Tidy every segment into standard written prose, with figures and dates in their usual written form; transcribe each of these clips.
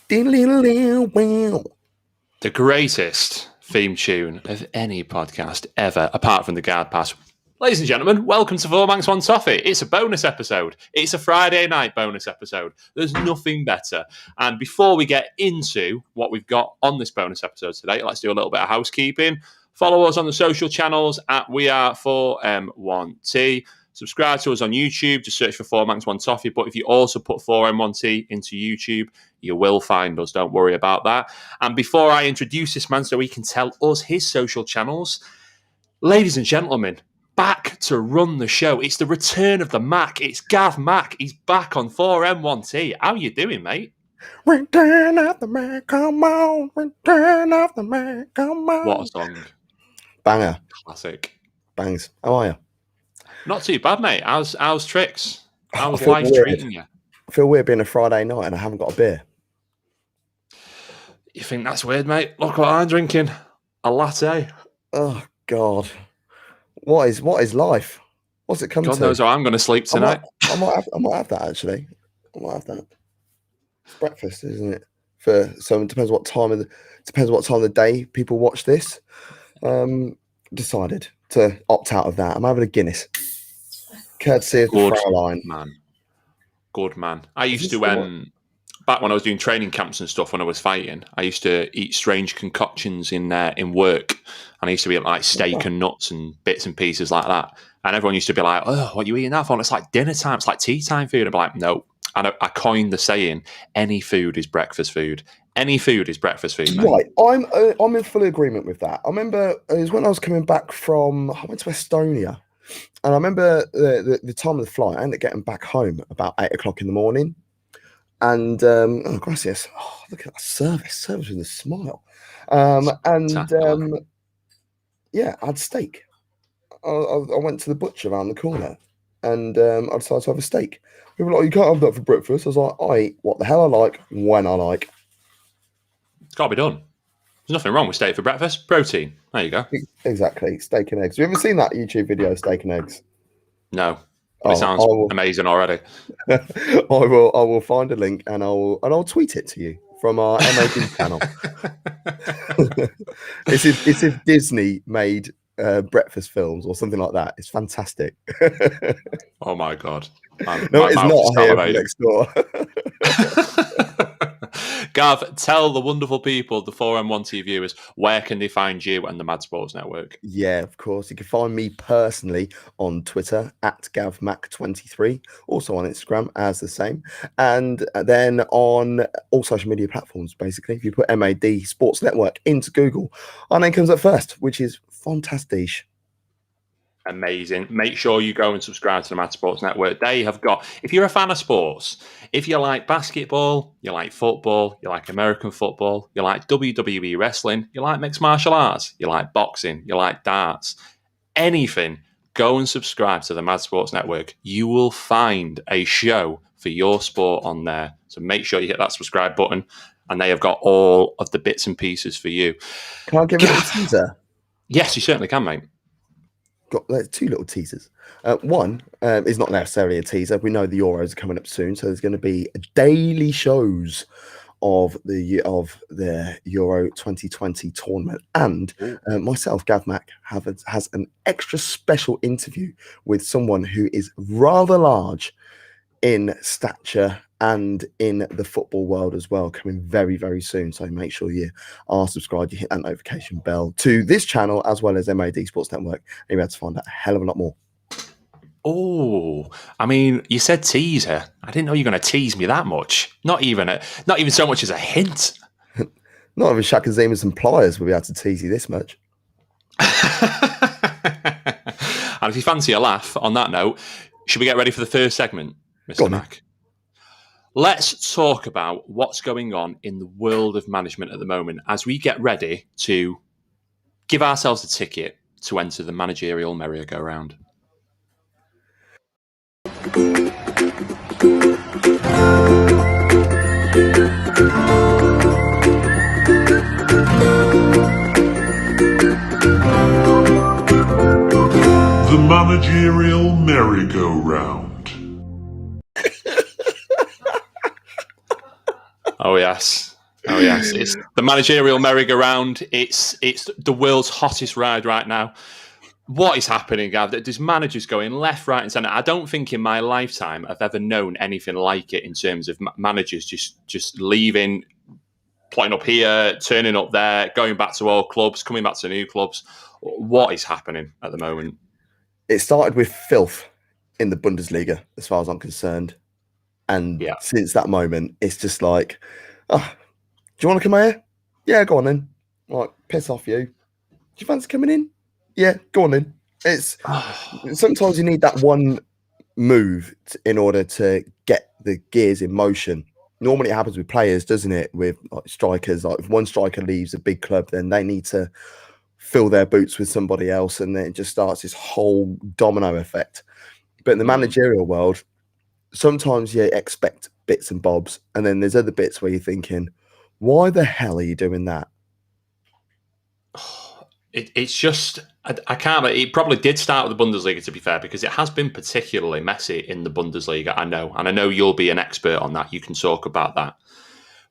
The greatest theme tune of any podcast ever, apart from the Guard Pass. Ladies and gentlemen, welcome to Four Manx One Toffee. It's a bonus episode. It's a Friday night bonus episode. There's nothing better. And before we get into what we've got on this bonus episode today, let's do a little bit of housekeeping. Follow us on the social channels at WeAre4M1T. Subscribe to us on YouTube. Just search for 4 Manx 1 Toffee. But if you also put 4M1T into YouTube, you will find us. Don't worry about that. And before I introduce this man so he can tell us his social channels, ladies and gentlemen, back to run the show. It's the return of the Mac. It's Gav Mack. He's back on 4M1T. How you doing, mate? Return of the Mac, come on. Return of the Mac, come on. What a song. Banger. Classic. Bangs. How are you? Not too bad, mate. How's tricks? How's life treating you? I feel weird being a Friday night and I haven't got a beer. You think that's weird, mate? Look what I'm drinking. A latte. Oh, God. What is life? What's it come to? God knows how I'm going to sleep tonight. I might have that, actually. I might have that. It's breakfast, isn't it? So it depends what time of the day people watch this. Decided to opt out of that. I'm having a Guinness. Courtesy of the Fraulein. Good man. I used to, back when I was doing training camps and stuff when I was fighting, I used to eat strange concoctions in work. And I used to be like steak and nuts and bits and pieces like that. And everyone used to be like, oh, what are you eating that for? And it's like dinner time. It's like tea time food. I'd be like, no. And I coined the saying, any food is breakfast food. Any food is breakfast food, mate. Right. I'm in full agreement with that. I remember it was when I was coming back I went to Estonia. And I remember the time of the flight, I ended up getting back home about 8 o'clock in the morning. And, oh, gracias. Oh, look at that service with a smile. Yeah, I had steak. I went to the butcher around the corner and I decided to have a steak. People were like, you can't have that for breakfast. I was like, I eat what the hell I like, when I like. It's got to be done. There's nothing wrong with steak for breakfast. Protein. There you go. Exactly. Steak and eggs. Have you ever seen that YouTube video, Steak and Eggs? No. It sounds amazing already. I will find a link and I'll tweet it to you from our MAD channel. It's if Disney made breakfast films or something like that. It's fantastic. Oh my God. No, it's not here next door. Gav, tell the wonderful people, the 4M1T viewers, where can they find you and the Mad Sports Network? Yeah, of course. You can find me personally on Twitter at GavMack23, also on Instagram as the same. And then on all social media platforms, basically. If you put MAD Sports Network into Google, our name comes up first, which is fantastic. Amazing. Make sure you go and subscribe to the Mad Sports Network. They have got, if you're a fan of sports, if you like basketball, you like football, you like American football, you like WWE wrestling, you like mixed martial arts, you like boxing, you like darts, anything, go and subscribe to the Mad Sports Network. You will find a show for your sport on there. So make sure you hit that subscribe button and they have got all of the bits and pieces for you. Can I give it a teaser? Yes, you certainly can, mate. Got two little teasers. One is not necessarily a teaser. We know the Euros are coming up soon, so there's going to be daily shows of the Euro 2020 tournament. And myself, Gav Mack, has an extra special interview with someone who is rather large in stature and in the football world as well, coming very, very soon. So make sure you are subscribed, you hit that notification bell to this channel as well as MAD Sports Network, and you'll be able to find out a hell of a lot more. Oh, I mean, you said teaser. I didn't know you were going to tease me that much. Not even so much as a hint. Not even Shaka Zemas and Pliers will be able to tease you this much. And if you fancy a laugh on that note, should we get ready for the first segment, Mr. Mack? Let's talk about what's going on in the world of management at the moment as we get ready to give ourselves a ticket to enter the managerial merry-go-round. The managerial merry-go-round. Oh, yes. Oh yes, it's the managerial merry-go-round. It's the world's hottest ride right now. What is happening, Gav? There's managers going left, right, and centre. I don't think in my lifetime I've ever known anything like it in terms of managers just leaving, plotting up here, turning up there, going back to old clubs, coming back to new clubs. What is happening at the moment? It started with filth in the Bundesliga, as far as I'm concerned. And since that moment, it's just like, oh, do you want to come here? Yeah, go on then. Like, piss off you. Do you fancy coming in? Yeah, go on then. It's sometimes you need that one move in order to get the gears in motion. Normally it happens with players, doesn't it? With like strikers, like if one striker leaves a big club, then they need to fill their boots with somebody else, and then it just starts this whole domino effect. But in the managerial world, sometimes you expect bits and bobs, and then there's other bits where you're thinking, why the hell are you doing that? It's just, I can't. It probably did start with the Bundesliga, to be fair, because it has been particularly messy in the Bundesliga. I know, and I know you'll be an expert on that. You can talk about that.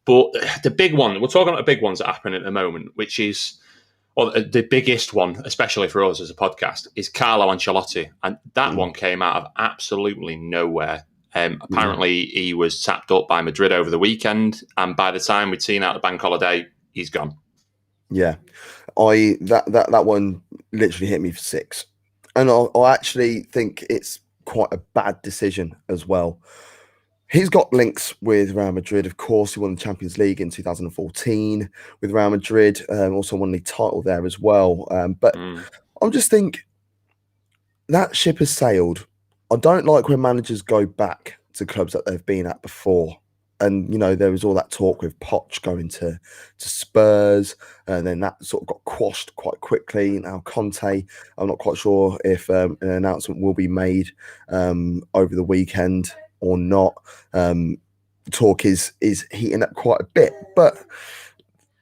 But the big one, we're talking about the big ones that happen at the moment, which is, well, the biggest one, especially for us as a podcast, is Carlo Ancelotti, and that one came out of absolutely nowhere. Apparently, he was tapped up by Madrid over the weekend, and by the time we'd seen out the bank holiday, he's gone. Yeah, that one literally hit me for 6, and I actually think it's quite a bad decision as well. He's got links with Real Madrid, of course. He won the Champions League in 2014 with Real Madrid, also won the title there as well. But I just think that ship has sailed. I don't like when managers go back to clubs that they've been at before. And, you know, there was all that talk with Poch going to Spurs, and then that sort of got quashed quite quickly. Now Conte, I'm not quite sure if an announcement will be made over the weekend or not. Talk is heating up quite a bit. But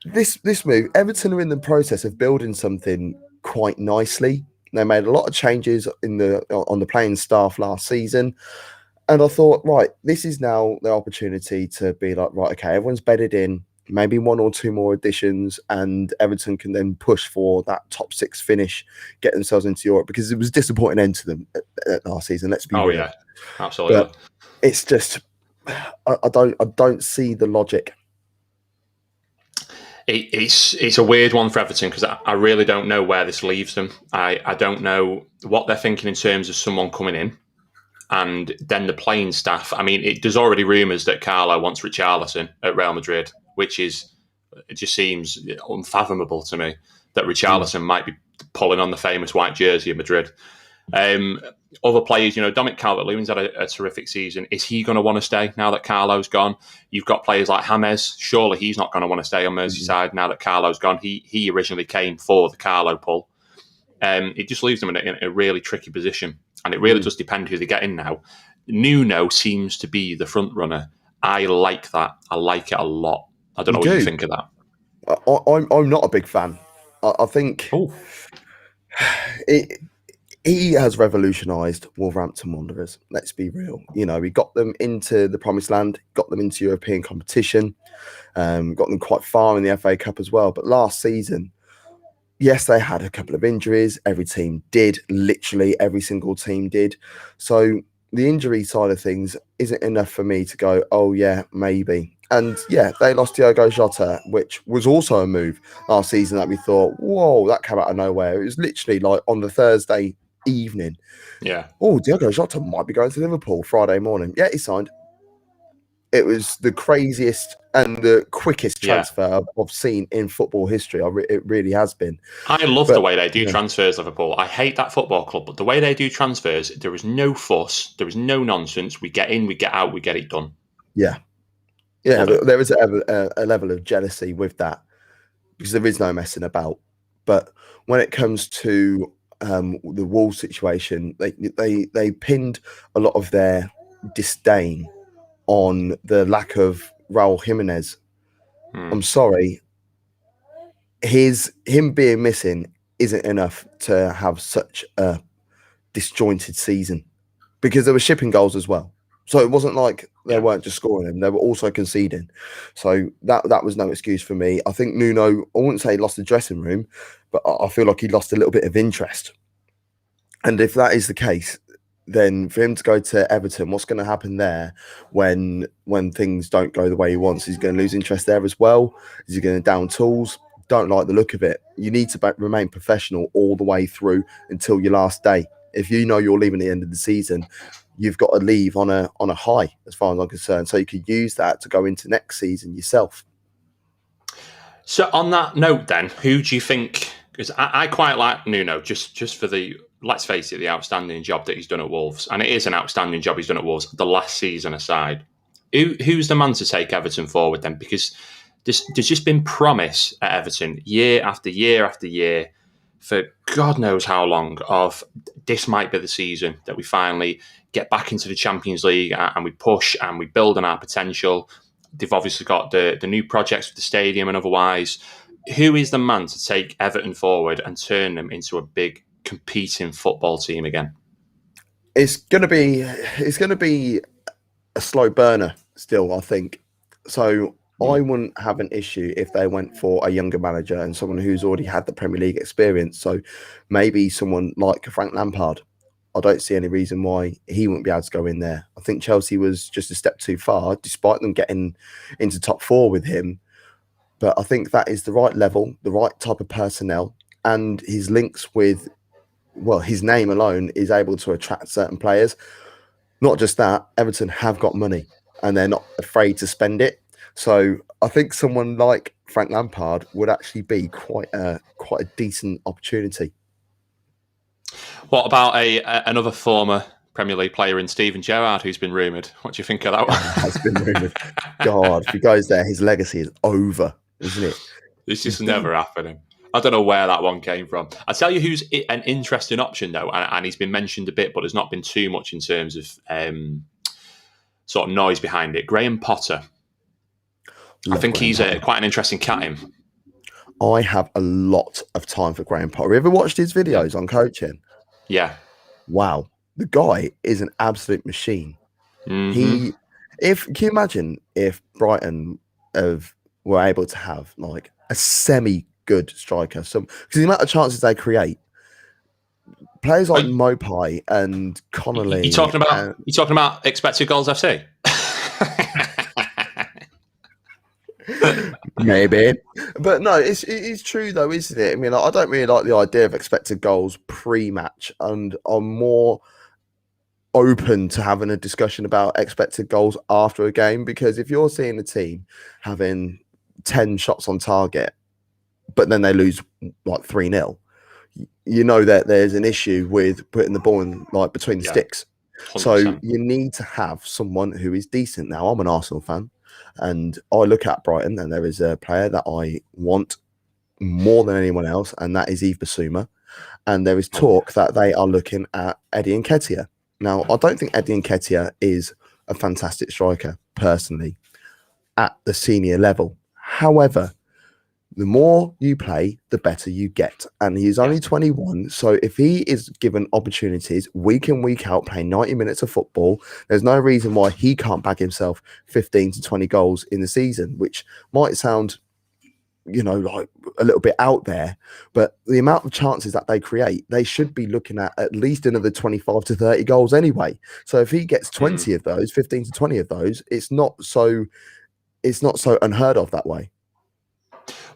this move, Everton are in the process of building something quite nicely. They made a lot of changes on the playing staff last season. And I thought, right, this is now the opportunity to be like, right, okay, everyone's bedded in, maybe 1 or 2 more additions, and Everton can then push for that top 6 finish, get themselves into Europe, because it was a disappointing end to them last season. Let's be real. Yeah, absolutely. But it's just, I don't see the logic. It's a weird one for Everton, because I really don't know where this leaves them. I don't know what they're thinking in terms of someone coming in. And then the playing staff. I mean, there's already rumours that Carlo wants Richarlison at Real Madrid, which it just seems unfathomable to me that Richarlison might be pulling on the famous white jersey of Madrid. Other players, Dominic Calvert-Lewin's had a terrific season. Is he going to want to stay now that Carlo's gone? You've got players like James. Surely he's not going to want to stay on Merseyside now that Carlo's gone. He originally came for the Carlo pull. It just leaves them in a really tricky position. And it really does depend who they get in now. Nuno seems to be the front runner. I like that. I like it a lot. I don't know what you think of that. I'm not a big fan. I think he has revolutionised Wolverhampton Wanderers. Let's be real. He got them into the Promised Land, got them into European competition, got them quite far in the FA Cup as well. But last season, yes, they had a couple of injuries. Every team did. Literally every single team did. So the injury side of things isn't enough for me to go, oh, yeah, maybe. And, yeah, they lost Diogo Jota, which was also a move last season that we thought, whoa, that came out of nowhere. It was literally like on the Thursday evening. Yeah. Oh, Diogo Jota might be going to Liverpool Friday morning. Yeah, he signed. It was the craziest and the quickest transfer I've seen in football history. It really has been. I love the way they do transfers, Liverpool. I hate that football club, but the way they do transfers, there is no fuss, there is no nonsense. We get in, we get out, we get it done. Yeah. Yeah, there is a level of jealousy with that, because there is no messing about. But when it comes to the Wolves situation, they pinned a lot of their disdain on the lack of Raul Jimenez. I'm sorry. Him being missing isn't enough to have such a disjointed season, because there were shipping goals as well. So it wasn't like they weren't just scoring him; they were also conceding. So that was no excuse for me. I think Nuno, I wouldn't say he lost the dressing room, but I feel like he lost a little bit of interest. And if that is the case, then for him to go to Everton, what's going to happen there when things don't go the way he wants? He's going to lose interest there as well. Is he going to down tools? Don't like the look of it. You need to remain professional all the way through until your last day. If you know you're leaving at the end of the season, you've got to leave on a high, as far as I'm concerned. So you could use that to go into next season yourself. So on that note, then, who do you think? Because I quite like Nuno, just for the, let's face it, the outstanding job that he's done at Wolves, and it is an outstanding job he's done at Wolves. The last season aside, who's the man to take Everton forward then? Because there's just been promise at Everton year after year after year for God knows how long of this might be the season that we finally get back into the Champions League and we push and we build on our potential. They've obviously got the new projects with the stadium and otherwise. Who is the man to take Everton forward and turn them into a big competing football team again? It's going to be a slow burner still, I think. So I wouldn't have an issue if they went for a younger manager and someone who's already had the Premier League experience. So maybe someone like Frank Lampard. I don't see any reason why he wouldn't be able to go in there. I think Chelsea was just a step too far, despite them getting into top four with him. But I think that is the right level, the right type of personnel, and his links with, well, his name alone is able to attract certain players. Not just that, Everton have got money and they're not afraid to spend it. So I think someone like Frank Lampard would actually be quite a decent opportunity. What about another former Premier League player in Steven Gerrard, who's been rumoured? What do you think of that one? Has been rumoured. God, if he goes there, his legacy is over, isn't it? It's just never happening. I don't know where that one came from. I'll tell you who's an interesting option, though, and he's been mentioned a bit, but there's not been too much in terms of sort of noise behind it. Graham Potter. I think he's quite an interesting cat, him. I have a lot of time for Graham Potter. Have you ever watched his videos on coaching? Yeah. Wow. The guy is an absolute machine. Mm-hmm. Can you imagine if Brighton were able to have like a semi-good striker? Because the amount of chances they create, players like Mopai and Connolly. You talking about expected goals FC? Maybe, but no, it's true though, isn't it? I mean, I don't really like the idea of expected goals pre-match, and I'm more open to having a discussion about expected goals after a game, because if you're seeing a team having 10 shots on target, but then they lose like 3-0, you know that there's an issue with putting the ball in like between the sticks. 100%. So you need to have someone who is decent. Now, I'm an Arsenal fan, and I look at Brighton, and there is a player that I want more than anyone else, and that is Yves Bissouma. And there is talk that they are looking at Eddie Nketiah. Now, I don't think Eddie Nketiah is a fantastic striker, personally, at the senior level. However, the more you play, the better you get. And he's only 21. So if he is given opportunities week in, week out, playing 90 minutes of football, there's no reason why he can't bag himself 15 to 20 goals in the season, which might sound, like a little bit out there. But the amount of chances that they create, they should be looking at least another 25 to 30 goals anyway. So if he gets 20 of those, 15 to 20 of those, it's not so unheard of that way.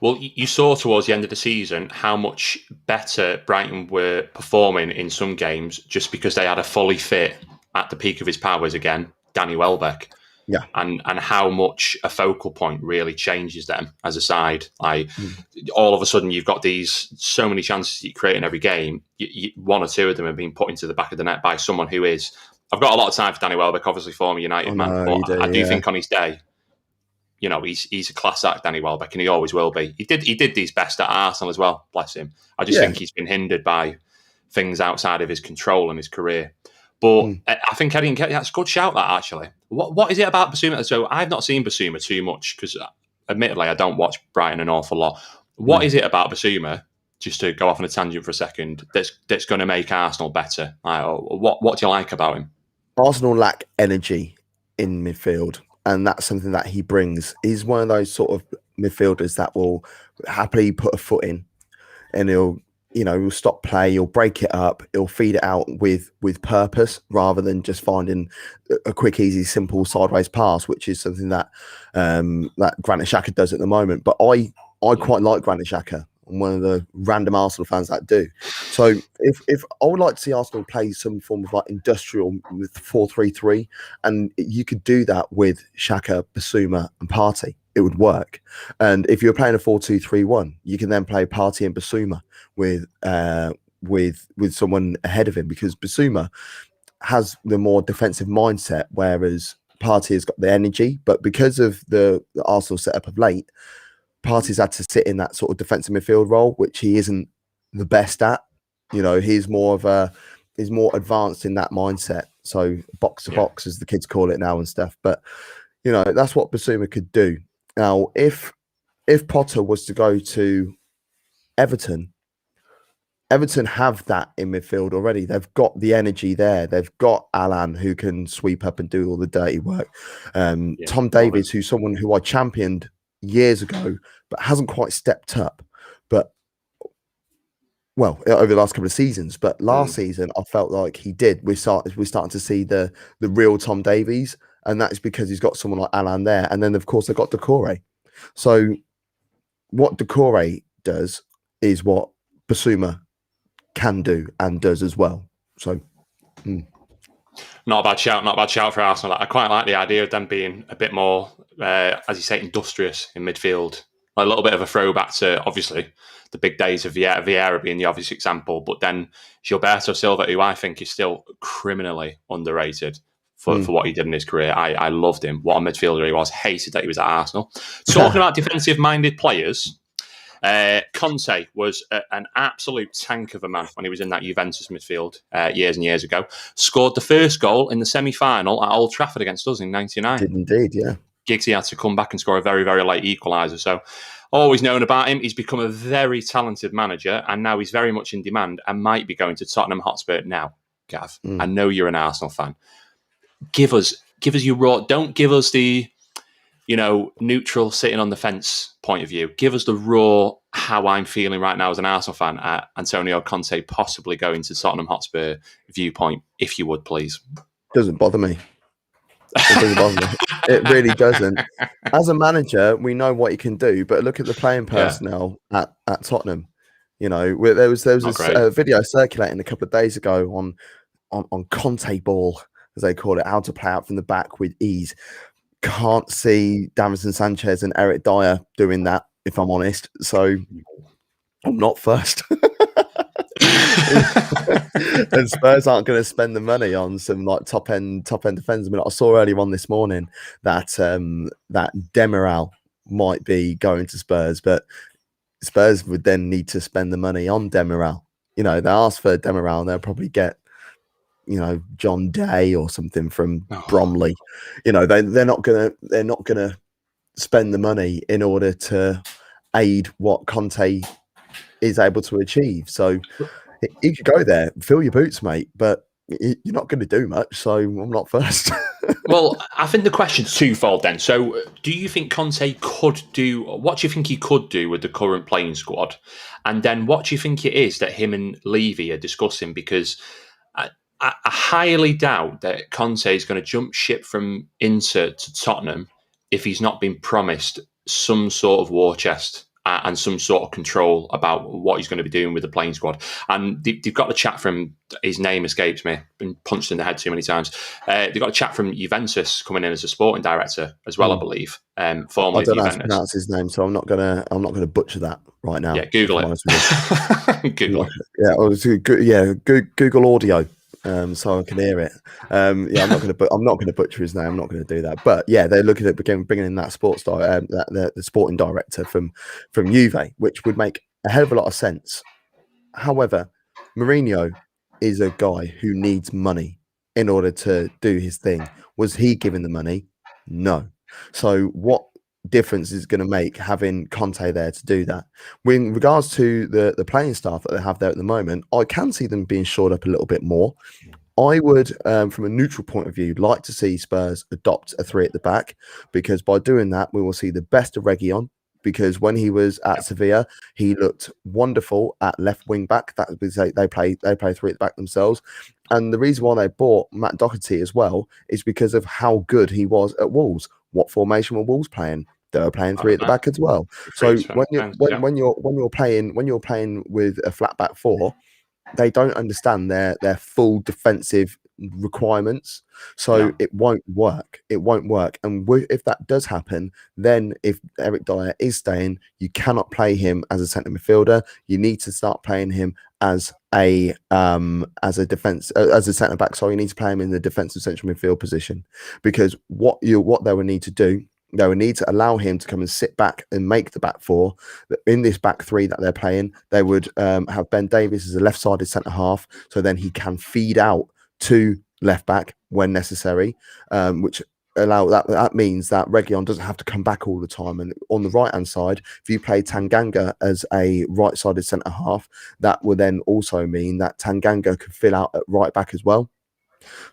Well, you saw towards the end of the season how much better Brighton were performing in some games just because they had a fully fit, at the peak of his powers again, Danny Welbeck. Yeah. And how much a focal point really changes them as a side. Like all of a sudden you've got so many chances that you create in every game. One or two of them have been put into the back of the net by someone who is... I've got a lot of time for Danny Welbeck, obviously former United man, but I do think on his day... he's a class act, Danny Welbeck, and he always will be. He did his best at Arsenal as well, bless him. I just think he's been hindered by things outside of his control and his career. But I think Eddie Nketiah, that's a good shout, that, actually. What is it about Bissouma? So I've not seen Bissouma too much, because admittedly I don't watch Brighton an awful lot. What is it about Bissouma, just to go off on a tangent for a second, that's going to make Arsenal better? What do you like about him? Arsenal lack energy in midfield, and that's something that he brings. He's one of those sort of midfielders that will happily put a foot in, and he'll stop play, he'll break it up, he'll feed it out with purpose rather than just finding a quick, easy, simple sideways pass, which is something that that Granit Xhaka does at the moment. But I quite like Granit Xhaka. I'm one of the random Arsenal fans that do. So if I would like to see Arsenal play some form of like industrial with 4-3-3, and you could do that with Xhaka, Basuma, and Partey, it would work. And if you're playing a 4-2-3-1, you can then play Partey and Basuma with someone ahead of him, because Basuma has the more defensive mindset, whereas Partey has got the energy. But because of the Arsenal setup of late, Partey's had to sit in that sort of defensive midfield role, which he isn't the best at. He's more advanced in that mindset. So box to box, as the kids call it now and stuff. But that's what Basuma could do. Now, if Potter was to go to Everton have that in midfield already. They've got the energy there. They've got Alan, who can sweep up and do all the dirty work. Tom Davies, who's someone who I championed years ago, but hasn't quite stepped up. But over the last couple of seasons. But last season, I felt like he did. We're starting to see the real Tom Davies, and that is because he's got someone like Alan there. And then, of course, they've got Decore. So what Decore does is what Basuma can do and does as well. So not a bad shout for Arsenal. I quite like the idea of them being a bit more, as you say, industrious in midfield. A little bit of a throwback to, obviously, the big days of Vieira being the obvious example, but then Gilberto Silva, who I think is still criminally underrated for what he did in his career. I loved him. What a midfielder he was. Hated that he was at Arsenal. Talking about defensive-minded players, Conte was an absolute tank of a man when he was in that Juventus midfield years and years ago. Scored the first goal in the semi-final at Old Trafford against us in '99. Did indeed, yeah. Giggsy had to come back and score a very, very late equaliser. So always known about him. He's become a very talented manager, and now he's very much in demand and might be going to Tottenham Hotspur. Now, Gav, I know you're an Arsenal fan. Give us your raw. Don't give us the neutral sitting on the fence point of view. Give us the raw, how I'm feeling right now as an Arsenal fan at Antonio Conte possibly going to Tottenham Hotspur viewpoint, if you would, please. Doesn't bother me. It doesn't bother me. It really doesn't. As a manager, we know what he can do, but look at the playing personnel at Tottenham. There was this video circulating a couple of days ago on Conte ball, as they call it, how to play out from the back with ease. Can't see Davinson Sanchez and Eric Dyer doing that, if I'm honest. So I'm not first. And Spurs aren't going to spend the money on some like top end defenders. I mean, I saw earlier on this morning that that Demiral might be going to Spurs, but Spurs would then need to spend the money on Demiral. They ask for Demiral, and they'll probably get John Day or something from Bromley. They're not gonna spend the money in order to aid what Conte is able to achieve. So you could go there, fill your boots, mate, but you're not going to do much. So I'm not first. Well, I think the question's twofold then. So do you think Conte could do, what do you think he could do with the current playing squad? And then what do you think it is that him and Levy are discussing? Because I highly doubt that Conte is going to jump ship from Inter to Tottenham if he's not been promised some sort of war chest and some sort of control about what he's going to be doing with the playing squad. And they've got the chat from, his name escapes me, been punched in the head too many times. They've got a chat from Juventus coming in as a sporting director as well, I believe. Formerly I don't know how Juventus. to pronounce his name, so I'm not gonna butcher that right now. Yeah, Google it. Google it. Yeah, Google audio. So I can hear it. I'm not going to butcher his name. I'm not going to do that. But yeah, they're looking at bringing in that the sporting director from Juve, which would make a hell of a lot of sense. However, Mourinho is a guy who needs money in order to do his thing. Was he given the money? No. So what difference is going to make having Conte there to do that? With regards to the playing staff that they have there at the moment, I can see them being shored up a little bit more. I would, from a neutral point of view, like to see Spurs adopt a 3 at the back, because by doing that, we will see the best of Reguilon. Because when he was at Sevilla, he looked wonderful at left wing back. That was they play 3 at the back themselves. And the reason why they bought Matt Doherty as well is because of how good he was at Wolves. What formation were Wolves playing? They were playing 3 at the back as well. So when you're playing with a flat back 4, they don't understand their full defensive requirements, so it won't work. And if that does happen, then if Eric Dyer is staying, you cannot play him as a centre midfielder. You need to start playing him as a centre back. So you need to play him in the defensive central midfield position, because what they would need to do, they would need to allow him to come and sit back and make the back 4. In this back 3 that they're playing, they would have Ben Davies as a left-sided centre half, so then he can feed out to left back when necessary, which that means that Reguilon doesn't have to come back all the time. And on the right hand side, if you play Tanganga as a right-sided centre half, that would then also mean that Tanganga could fill out at right back as well.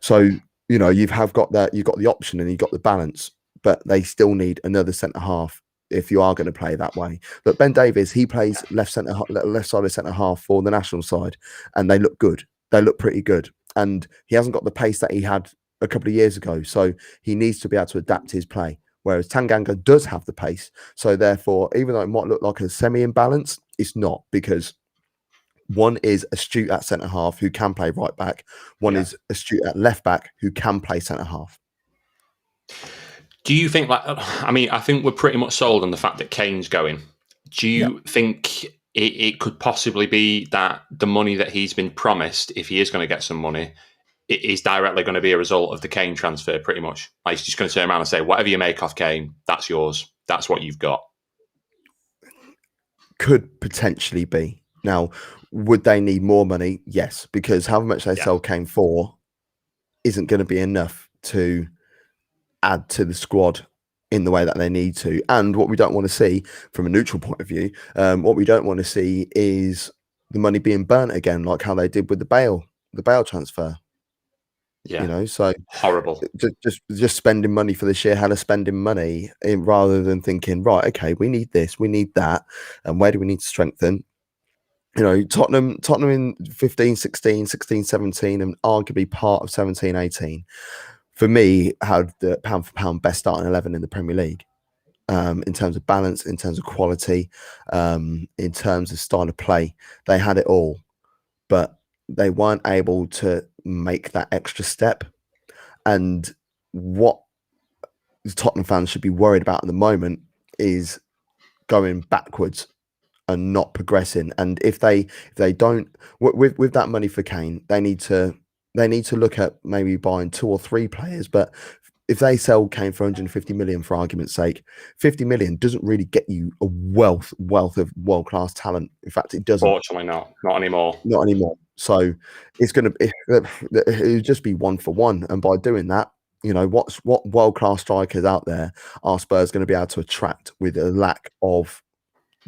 So you've got the option and you've got the balance, but they still need another centre half if you are going to play that way. But Ben Davies, he plays left-sided centre half for the national side, and they look good. They look pretty good, and he hasn't got the pace that he had a couple of years ago. So he needs to be able to adapt his play. Whereas Tanganga does have the pace. So therefore, even though it might look like a semi-imbalance, it's not, because one is astute at centre half who can play right back. One is astute at left back who can play centre half. Do you think, I think we're pretty much sold on the fact that Kane's going. Do you think it could possibly be that the money that he's been promised, if he is going to get some money, it is directly going to be a result of the Kane transfer, pretty much? Like, he's just going to turn around and say, whatever you make off Kane, that's yours. That's what you've got. Could potentially be. Now, would they need more money? Yes, because however much they sell Kane for isn't going to be enough to add to the squad in the way that they need to. And what we don't want to see from a neutral point of view, what we don't want to see is the money being burnt again, like how they did with the Bale transfer. Yeah, so horrible. Just spending money for the sheer hell of spending money, rather than thinking, right, okay, we need this, we need that, and where do we need to strengthen? Tottenham in 15, 16, 16, 17, and arguably part of 17, 18, for me, had the pound for pound best starting 11 in the Premier League, in terms of balance, in terms of quality, in terms of style of play. They had it all, but they weren't able to make that extra step. And what Tottenham fans should be worried about at the moment is going backwards and not progressing. And if they don't, with that money for Kane, they need to look at maybe buying 2 or 3 players. But if they sell Kane for 150 million, for argument's sake, 50 million doesn't really get you a wealth of world-class talent. In fact, it doesn't. Fortunately not anymore. Not anymore. So it'll just be 1 for 1. And by doing that, what world-class strikers out there are Spurs going to be able to attract with a lack of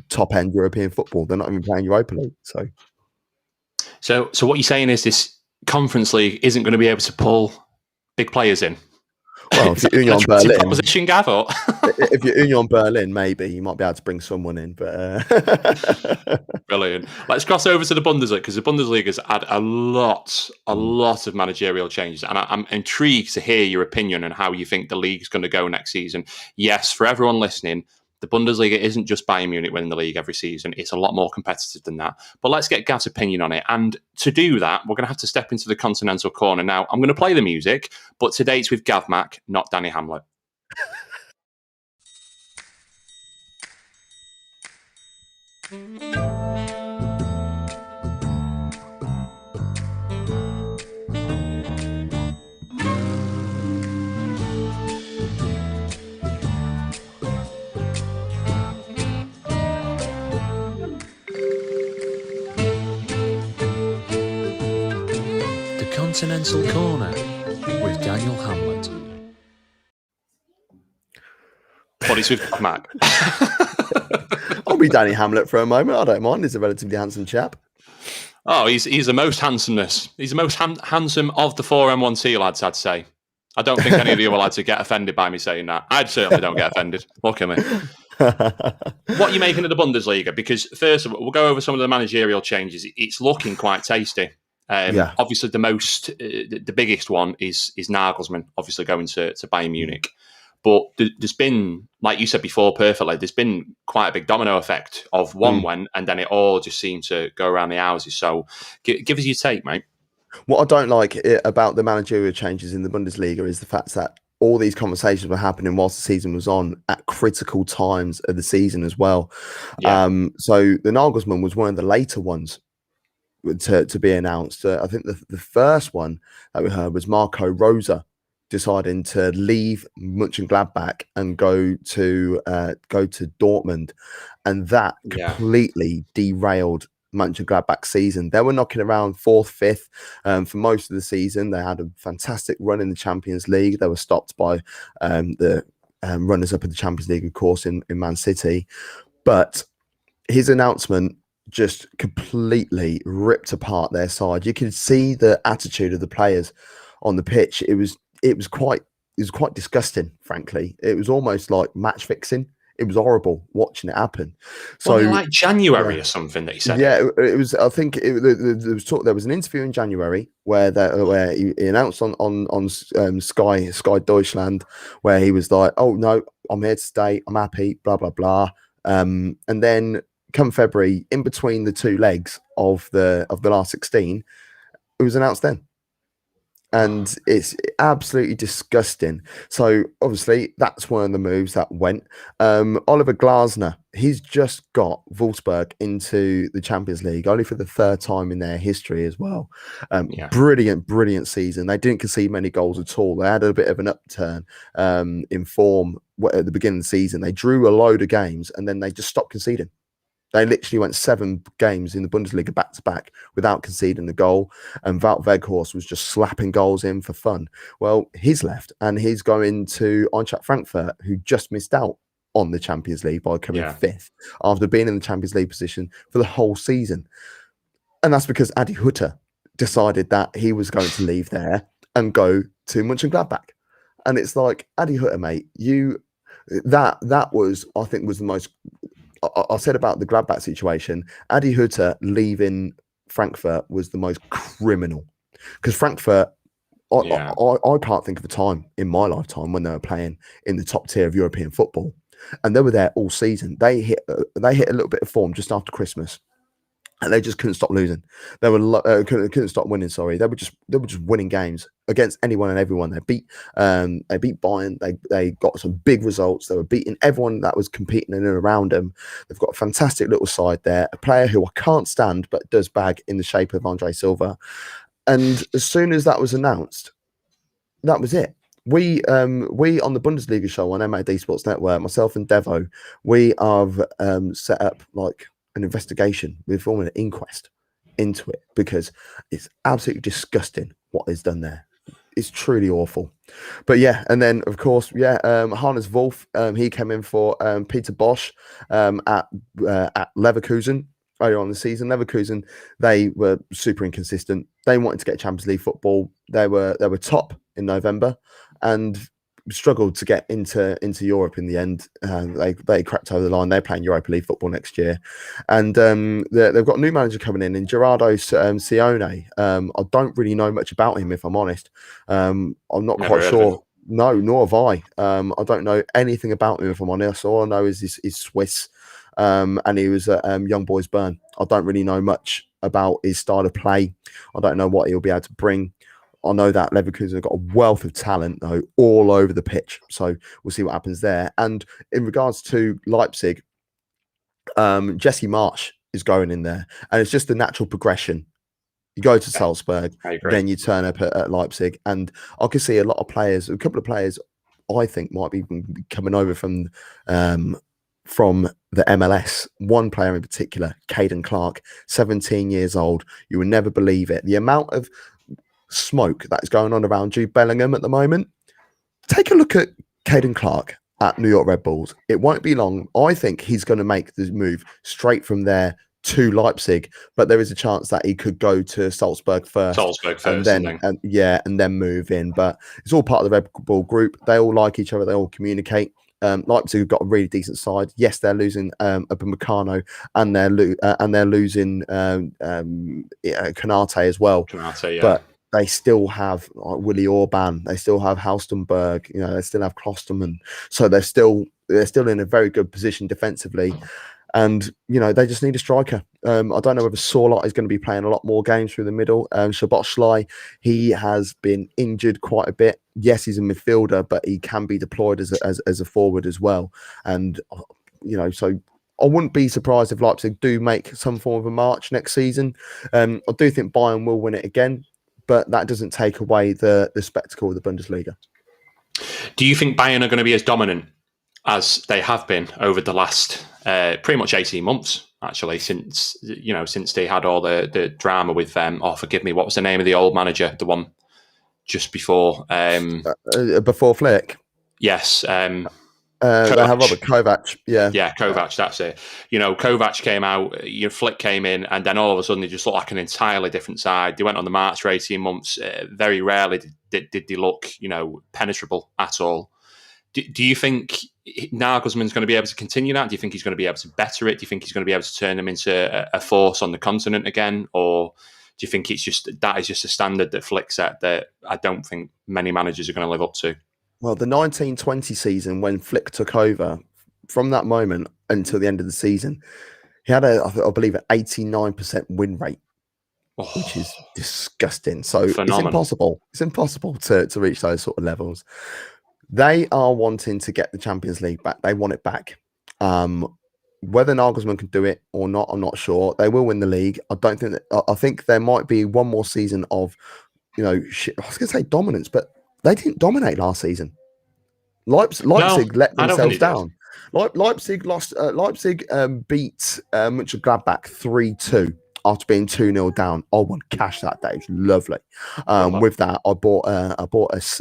top-end European football? They're not even playing Europa League. So what you're saying is this Conference League isn't going to be able to pull big players in? Well, if you're Union Berlin, proposition, Gav, if you're Union Berlin, maybe you might be able to bring someone in. But brilliant. Let's cross over to the Bundesliga, because the Bundesliga has had a lot of managerial changes, and I'm intrigued to hear your opinion on how you think the league's going to go next season. Yes, for everyone listening, the Bundesliga isn't just Bayern Munich winning the league every season. It's a lot more competitive than that. But let's get Gav's opinion on it. And to do that, we're going to have to step into the Continental Corner. Now, I'm going to play the music, but today it's with Gav Mack, not Danny Hamlet. Continental Corner with Daniel Hamlet. But it's with Gav Mack. I'll be Danny Hamlet for a moment. I don't mind. He's a relatively handsome chap. Oh, he's the most handsomeness. He's the most handsome of the 4M1C lads, I'd say. I don't think any of the other lads would get offended by me saying that. I certainly don't get offended. Look at me. What are you making of the Bundesliga? Because first of all, we'll go over some of the managerial changes. It's looking quite tasty. Obviously, the biggest one is Nagelsmann, obviously going to Bayern Munich. But there's been, like you said before perfectly, there's been quite a big domino effect of one went, and then it all just seemed to go around the houses. So give us your take, mate. What I don't like about the managerial changes in the Bundesliga is the fact that all these conversations were happening whilst the season was on at critical times of the season as well. Yeah. So the Nagelsmann was one of the later ones to be announced. I think the first one that we heard was Marco Rosa deciding to leave Mönchengladbach and go to Dortmund, and that completely derailed Mönchengladbach season. They were knocking around 4th, 5th for most of the season. They had a fantastic run in the Champions League. They were stopped by the runners up in the Champions League, of course, in Man City. But his announcement just completely ripped apart their side. You could see the attitude of the players on the pitch. It was quite disgusting, frankly. It was almost like match fixing. It was horrible watching it happen. So like January or something that he said. Yeah, it was. I think there was talk. There was an interview in January where he announced on Sky Deutschland, where he was like, "Oh no, I'm here to stay. I'm happy." Blah blah blah. And then come February, in between the two legs of the last 16, it was announced then. And it's absolutely disgusting. So obviously that's one of the moves that went. Oliver Glasner, he's just got Wolfsburg into the Champions League only for the 3rd time in their history as well. Brilliant season. They didn't concede many goals at all. They had a bit of an upturn in form at the beginning of the season. They drew a load of games and then they just stopped conceding. They literally went 7 games in the Bundesliga back to back without conceding a goal. And Wout Weghorst was just slapping goals in for fun. Well, he's left and he's going to Eintracht Frankfurt, who just missed out on the Champions League by coming 5th after being in the Champions League position for the whole season. And that's because Adi Hutter decided that he was going to leave there and go to Mönchengladbach. And it's like, Adi Hutter, mate, that was, I think, was the most... I said about the Gladbach situation, Adi Hutter leaving Frankfurt was the most criminal, because Frankfurt, I can't think of a time in my lifetime when they were playing in the top tier of European football, and they were there all season. They hit a little bit of form just after Christmas, and they just couldn't stop losing. They were couldn't stop winning. Sorry, they were just winning games against anyone and everyone. They beat Bayern. They got some big results. They were beating everyone that was competing in and around them. They've got a fantastic little side there. A player who I can't stand but does bag in the shape of Andre Silva. And as soon as that was announced, that was it. We on the Bundesliga show on MAD Sports Network, myself and Devo, we have set up like an investigation. We're forming an inquest into it because it's absolutely disgusting what is done there. It's truly awful. But yeah, and then of course, Hannes Wolf, he came in for Peter Bosch at Leverkusen earlier on in the season. Leverkusen, they were super inconsistent. They wanted to get Champions League football. They were top in November and struggled to get into Europe in the end. They cracked over the line. They're playing Europa League football next year, and they've got a new manager coming in Gerardo Sione. I don't really know much about him, if I'm honest. I'm not quite sure. No, nor have I. I don't know anything about him, if I'm honest. All I know is he's Swiss, and he was at Young Boys Bern. I don't really know much about his style of play. I don't know what he'll be able to bring. I know that Leverkusen have got a wealth of talent, though, all over the pitch. So we'll see what happens there. And in regards to Leipzig, Jesse Marsch is going in there. And it's just the natural progression. You go to Salzburg, then you turn up at Leipzig. And I can see a couple of players I think might be coming over from the MLS. One player in particular, Caden Clark, 17 years old. You would never believe it. The amount of smoke that is going on around Jude Bellingham at the moment. Take a look at Caden Clark at New York Red Bulls. It won't be long. I think he's going to make the move straight from there to Leipzig, but there is a chance that he could go to Salzburg first, and then move in. But it's all part of the Red Bull group. They all like each other. They all communicate. Leipzig have got a really decent side. Yes, they're losing Upamecano, and they're losing Konate as well. Konate, yeah. But they still have Willy Orban. They still have Halstenberg. They still have Klosterman. So they're still in a very good position defensively. And, they just need a striker. I don't know whether Sorloth is going to be playing a lot more games through the middle. Szoboszlai, he has been injured quite a bit. Yes, he's a midfielder, but he can be deployed as a forward as well. And, so I wouldn't be surprised if Leipzig do make some form of a march next season. I do think Bayern will win it again, but that doesn't take away the spectacle of the Bundesliga. Do you think Bayern are going to be as dominant as they have been over the last pretty much 18 months, actually, since they had all the drama with forgive me, what was the name of the old manager, the one just before before Flick? Yes. They have Robert Kovac. Yeah, Kovac, that's it. Kovac came out, Flick came in, and then all of a sudden they just looked like an entirely different side. They went on the march for 18 months. Very rarely did they look, penetrable at all. Do you think Nagelsmann's going to be able to continue that? Do you think he's going to be able to better it? Do you think he's going to be able to turn them into a force on the continent again? Or do you think that is just a standard that Flick set that I don't think many managers are going to live up to? Well, the 1920 season when Flick took over, from that moment until the end of the season, he had I believe an 89% win rate, which is disgusting. So phenomenal. It's impossible to reach those sort of levels. They are wanting to get the Champions League back. They want it back. Whether Nagelsmann can do it or not, I'm not sure. They will win the league. I think there might be one more season of, I was going to say dominance, but they didn't dominate last season. Leipzig let themselves down. Leipzig lost. Leipzig beat Mönchengladbach 3-2 after being 2-0 down. I won cash that day. It was lovely. With that, I bought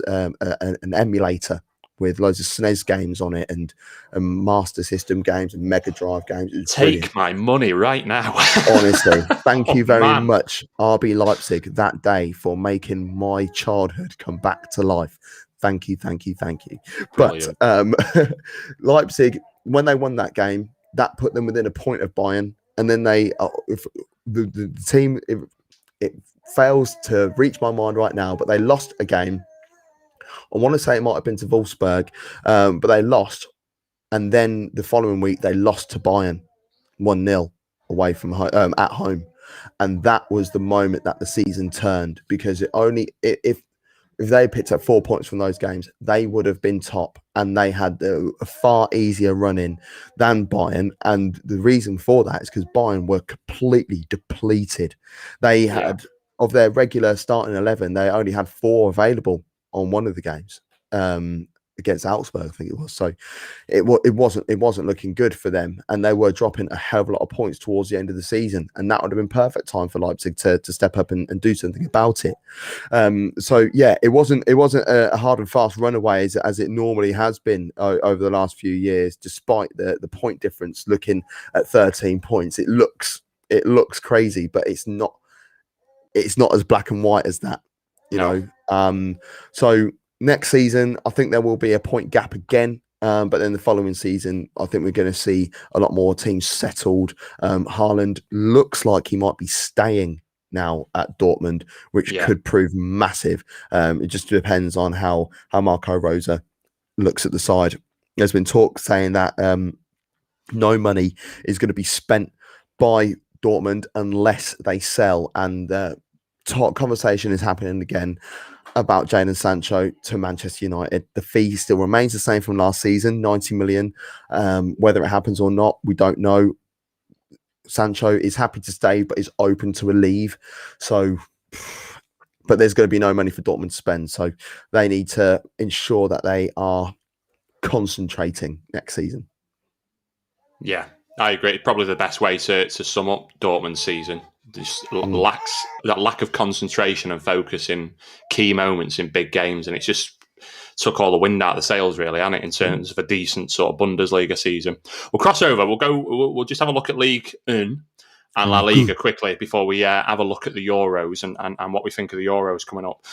an emulator with loads of SNES games on it and Master System games and Mega Drive games. Take my money right now. Honestly, thank you very much, RB Leipzig, that day for making my childhood come back to life. Thank you. Brilliant. But Leipzig, when they won that game, that put them within a point of Bayern. And then the team, it fails to reach my mind right now, but they lost a game. I want to say it might have been to Wolfsburg, but they lost. And then the following week, they lost to Bayern 1-0 away from home, at home. And that was the moment that the season turned, because if they picked up 4 points from those games, they would have been top, and they had a far easier run-in than Bayern. And the reason for that is because Bayern were completely depleted. They had, of their regular starting 11, they only had 4 available on one of the games against Augsburg, I think it was. So it wasn't looking good for them, and they were dropping a hell of a lot of points towards the end of the season, and that would have been perfect time for Leipzig to step up and do something about it. So yeah, it wasn't a hard and fast runaway as it normally has been over the last few years, despite the point difference. Looking at 13 points, it looks crazy, but it's not as black and white as that, you know. So next season, I think there will be a point gap again. But then the following season, I think we're going to see a lot more teams settled. Haaland looks like he might be staying now at Dortmund, which could prove massive. It just depends on how Marco Rose looks at the side. There's been talk saying that no money is going to be spent by Dortmund unless they sell. And conversation is happening again about Jadon Sancho to Manchester United. The fee still remains the same from last season, 90 million. Whether it happens or not, we don't know. Sancho is happy to stay, but is open to a leave. So, but there's going to be no money for Dortmund to spend. So they need to ensure that they are concentrating next season. Yeah, I agree. Probably the best way to sum up Dortmund's season. Just lack of concentration and focus in key moments in big games, and it just took all the wind out of the sails, really, hasn't it, in terms of a decent sort of Bundesliga season. We'll cross over. We'll just have a look at Ligue 1. and La Liga quickly before we have a look at the Euros and what we think of the Euros coming up.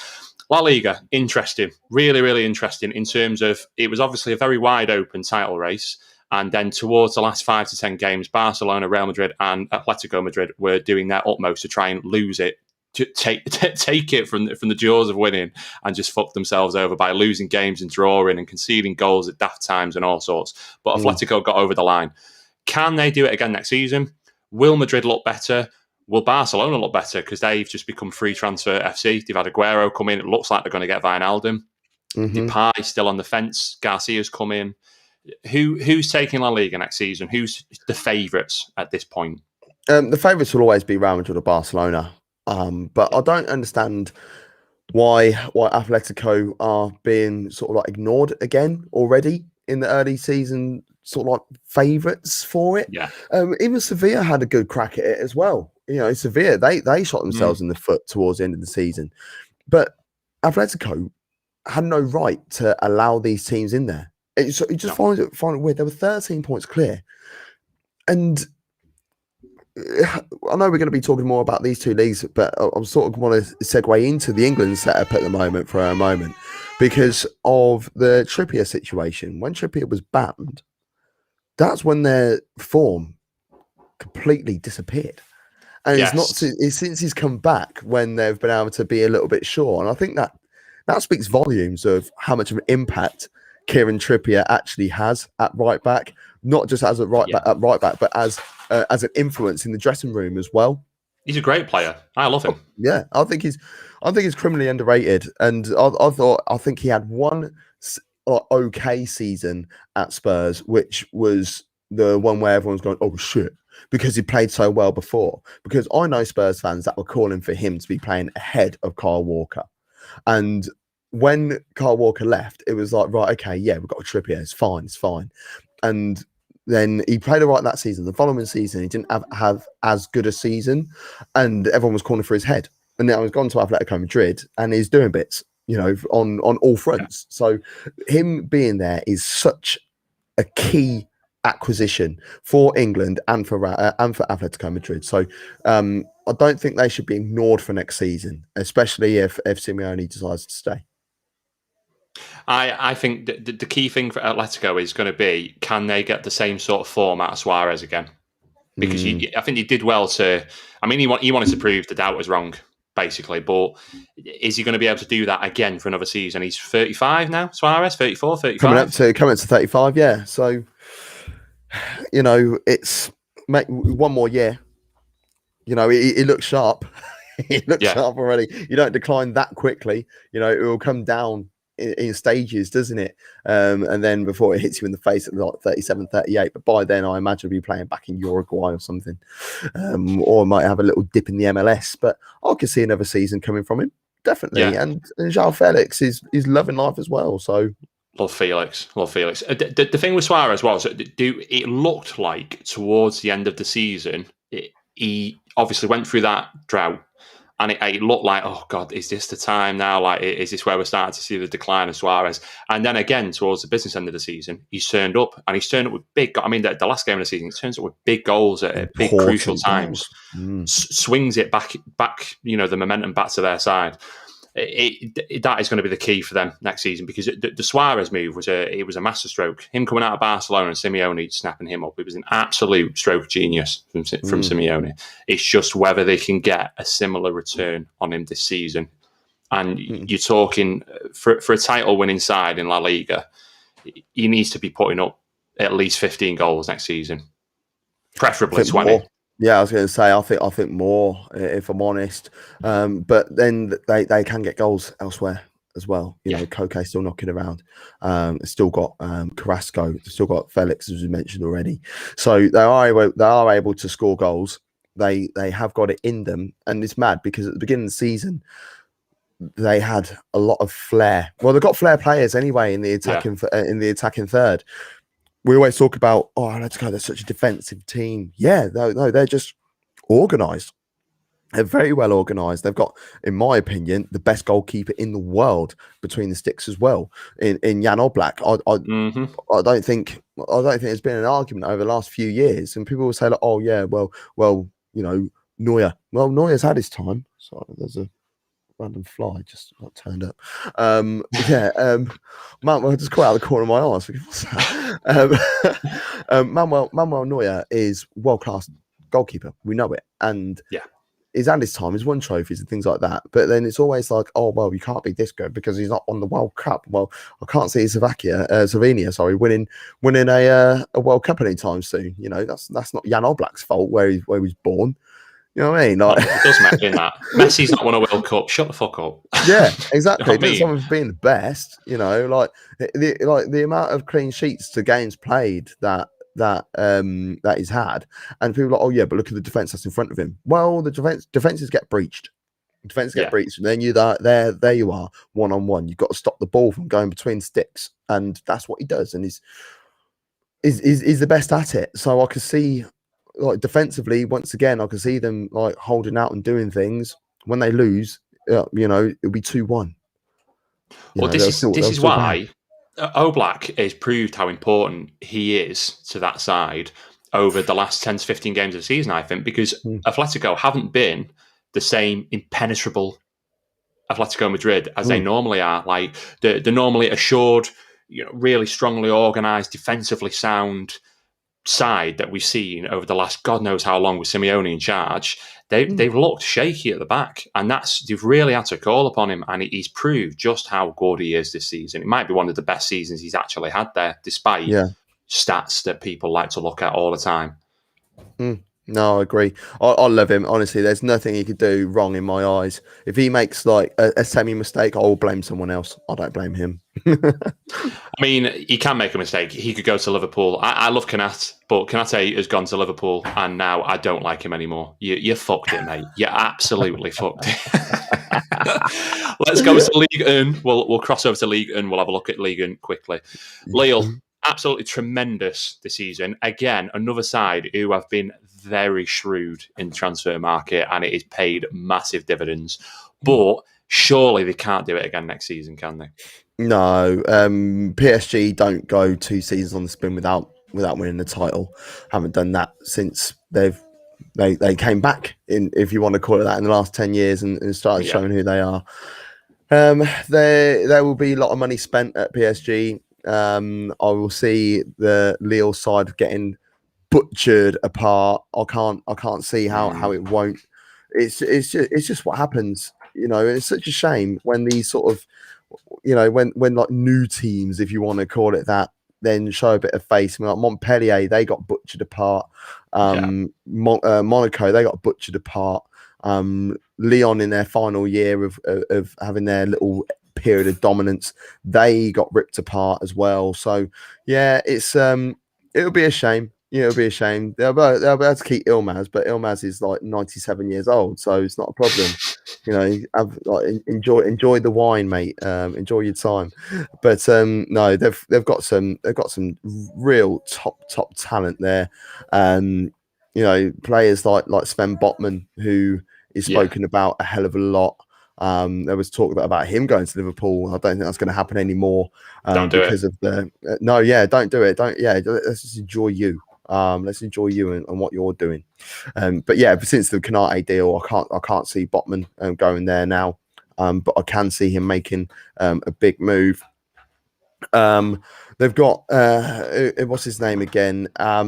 La Liga, interesting, really, really interesting in terms of it was obviously a very wide open title race. And then towards the last 5 to 10 games, Barcelona, Real Madrid and Atletico Madrid were doing their utmost to try and lose it, to take it from the jaws of winning and just fuck themselves over by losing games and drawing and conceding goals at daft times and all sorts. But Atletico got over the line. Can they do it again next season? Will Madrid look better? Will Barcelona look better? Because they've just become free transfer FC. They've had Aguero come in. It looks like they're going to get Wijnaldum. Depay still on the fence. Garcia's come in. Who's taking La Liga next season? Who's the favourites at this point? The favourites will always be Real Madrid or Barcelona. But I don't understand why Atletico are being sort of like ignored again already in the early season, sort of like favourites for it. Yeah. Even Sevilla had a good crack at it as well. You know, Sevilla, they shot themselves in the foot towards the end of the season. But Atletico had no right to allow these teams in there. It just find it weird. There were 13 points clear. And I know we're going to be talking more about these two leagues, but I sort of want to segue into the England setup at the moment for a moment because of the Trippier situation. When Trippier was banned, that's when their form completely disappeared. And it's since he's come back when they've been able to be a little bit sure. And I think that speaks volumes of how much of an impact Kieran Trippier actually has at right back, not just as a right back, but as an influence in the dressing room as well. He's a great player. I love him. Yeah, I think he's criminally underrated, and I think he had one okay season at Spurs, which was the one where everyone's going, oh shit, because he played so well before. Because I know Spurs fans that were calling for him to be playing ahead of Kyle Walker, and when Kyle Walker left, it was like, right, okay, yeah, we've got a Trippier, it's fine. And then he played all right that season. The following season, he didn't have as good a season, and everyone was calling for his head. And now he's gone to Atletico Madrid, and he's doing bits, you know, on all fronts. So him being there is such a key acquisition for England and for Atletico Madrid. So I don't think they should be ignored for next season, especially if Simeone decides to stay. I think the key thing for Atletico is going to be, can they get the same sort of form out of Suarez again? Because I think he did well to... I mean, he wanted to prove the doubt was wrong, basically. But is he going to be able to do that again for another season? He's 35 now, Suarez, 34, 35? Coming up to 35, yeah. So, you know, it's one more year. You know, he looks sharp. He looks sharp already. You don't decline that quickly. You know, it will come down in stages, doesn't it? And then before it hits you in the face at like 37, 38. But by then, I imagine he'll be playing back in Uruguay or something. Or might have a little dip in the MLS. But I could see another season coming from him. Definitely. Yeah. And João Felix is loving life as well. So Love Felix. The thing with Suarez was, it looked like towards the end of the season, he obviously went through that drought. And it looked like, oh God, is this the time now? Like, is this where we're starting to see the decline of Suarez? And then again, towards the business end of the season, he's turned up, and he's turned up with big. I mean, the last game of the season, he turns up with big goals at big crucial times. Swings it back. You know, the momentum back to their side. That is going to be the key for them next season, because the Suarez move was a masterstroke. Him coming out of Barcelona and Simeone snapping him up, it was an absolute stroke of genius from Simeone. It's just whether they can get a similar return on him this season. And you're talking for a title winning side in La Liga, he needs to be putting up at least 15 goals next season, preferably 20. More. Yeah, I was going to say, I think more, if I'm honest. But then they can get goals elsewhere as well. You know, Koke's still knocking around. Still got Carrasco. Still got Felix, as we mentioned already. So they are able to score goals. They have got it in them, and it's mad because at the beginning of the season they had a lot of flair. Well, they've got flair players anyway in the attacking third. We always talk about, they're such a defensive team. Yeah, no, they're just organised. They're very well organised. They've got, in my opinion, the best goalkeeper in the world between the sticks as well. In Jan Oblak, I don't think there's been an argument over the last few years, and people will say, like, oh yeah, well, Neuer. Well, Neuer's had his time. So there's a random fly just got turned up. Manuel just caught out the corner of my eyes. What's that? Manuel Neuer is world-class goalkeeper. We know it. And he's had his time. He's won trophies and things like that. But then it's always like, oh, well, you can't be this good because he's not on the World Cup. Well, I can't see Slovenia, winning a World Cup anytime soon. That's not Jan Oblak's fault where he was born. You know what I mean? Like, it does matter in that. Messi's not won a World Cup. Shut the fuck up. Yeah, exactly. You know what I mean? Someone's being the best. Like the amount of clean sheets to games played that he's had, and people are like, oh yeah, but look at the defense that's in front of him. Well, the defenses get breached. Defense get breached, and then there you are, 1-on-1. You've got to stop the ball from going between sticks, and that's what he does, and he's the best at it. So I could see, like, defensively, once again, I can see them like holding out and doing things. When they lose, it'll be 2-1. Well, this is why Oblak has proved how important he is to that side over the last 10 to 15 games of the season, I think, because Atletico haven't been the same impenetrable Atletico Madrid as they normally are. Like, they're normally assured, really strongly organised, defensively sound side that we've seen over the last God knows how long with Simeone in charge. They've looked shaky at the back, and they've really had to call upon him, and he's proved just how good he is this season. It might be one of the best seasons he's actually had there, despite stats that people like to look at all the time. No, I agree. I love him. Honestly, there's nothing he could do wrong in my eyes. If he makes like a semi mistake, I'll blame someone else. I don't blame him. I mean, he can make a mistake. He could go to Liverpool. I love Kanat, but Kanate has gone to Liverpool, and now I don't like him anymore. You fucked it, mate. You absolutely fucked it. Let's go to Ligue 1. We'll cross over to Ligue 1. We'll have a look at Ligue 1 quickly. Lille, absolutely tremendous this season. Again, another side who have been very shrewd in the transfer market, and it has paid massive dividends. But surely they can't do it again next season, can they? No. PSG don't go 2 seasons on the spin without winning the title. Haven't done that since they came back, in, if you want to call it that, in the last 10 years and started showing who they are. There will be a lot of money spent at PSG. I will see the Lille side getting butchered apart. I can't see how it won't. It's just what happens. It's such a shame when these sort of, when like new teams, if you want to call it that, then show a bit of face. I mean, like Montpellier, they got butchered apart. Monaco, they got butchered apart. Lyon, in their final year of having their little period of dominance, they got ripped apart as well. So yeah, it'll be a shame. It'll be a shame. They'll be able to keep Ilmaz, but Ilmaz is like 97 years old, so it's not a problem. Enjoy the wine, mate. Enjoy your time. But no, they've got some real top talent there. Players like Sven Botman, who is spoken about a hell of a lot. There was talk about him going to Liverpool. I don't think that's going to happen anymore. Don't do it. Don't do it. Let's just enjoy you. Let's enjoy you and what you're doing. But yeah, since the Kanate deal, I can't see Botman going there now. But I can see him making a big move. They've got what's his name again? Why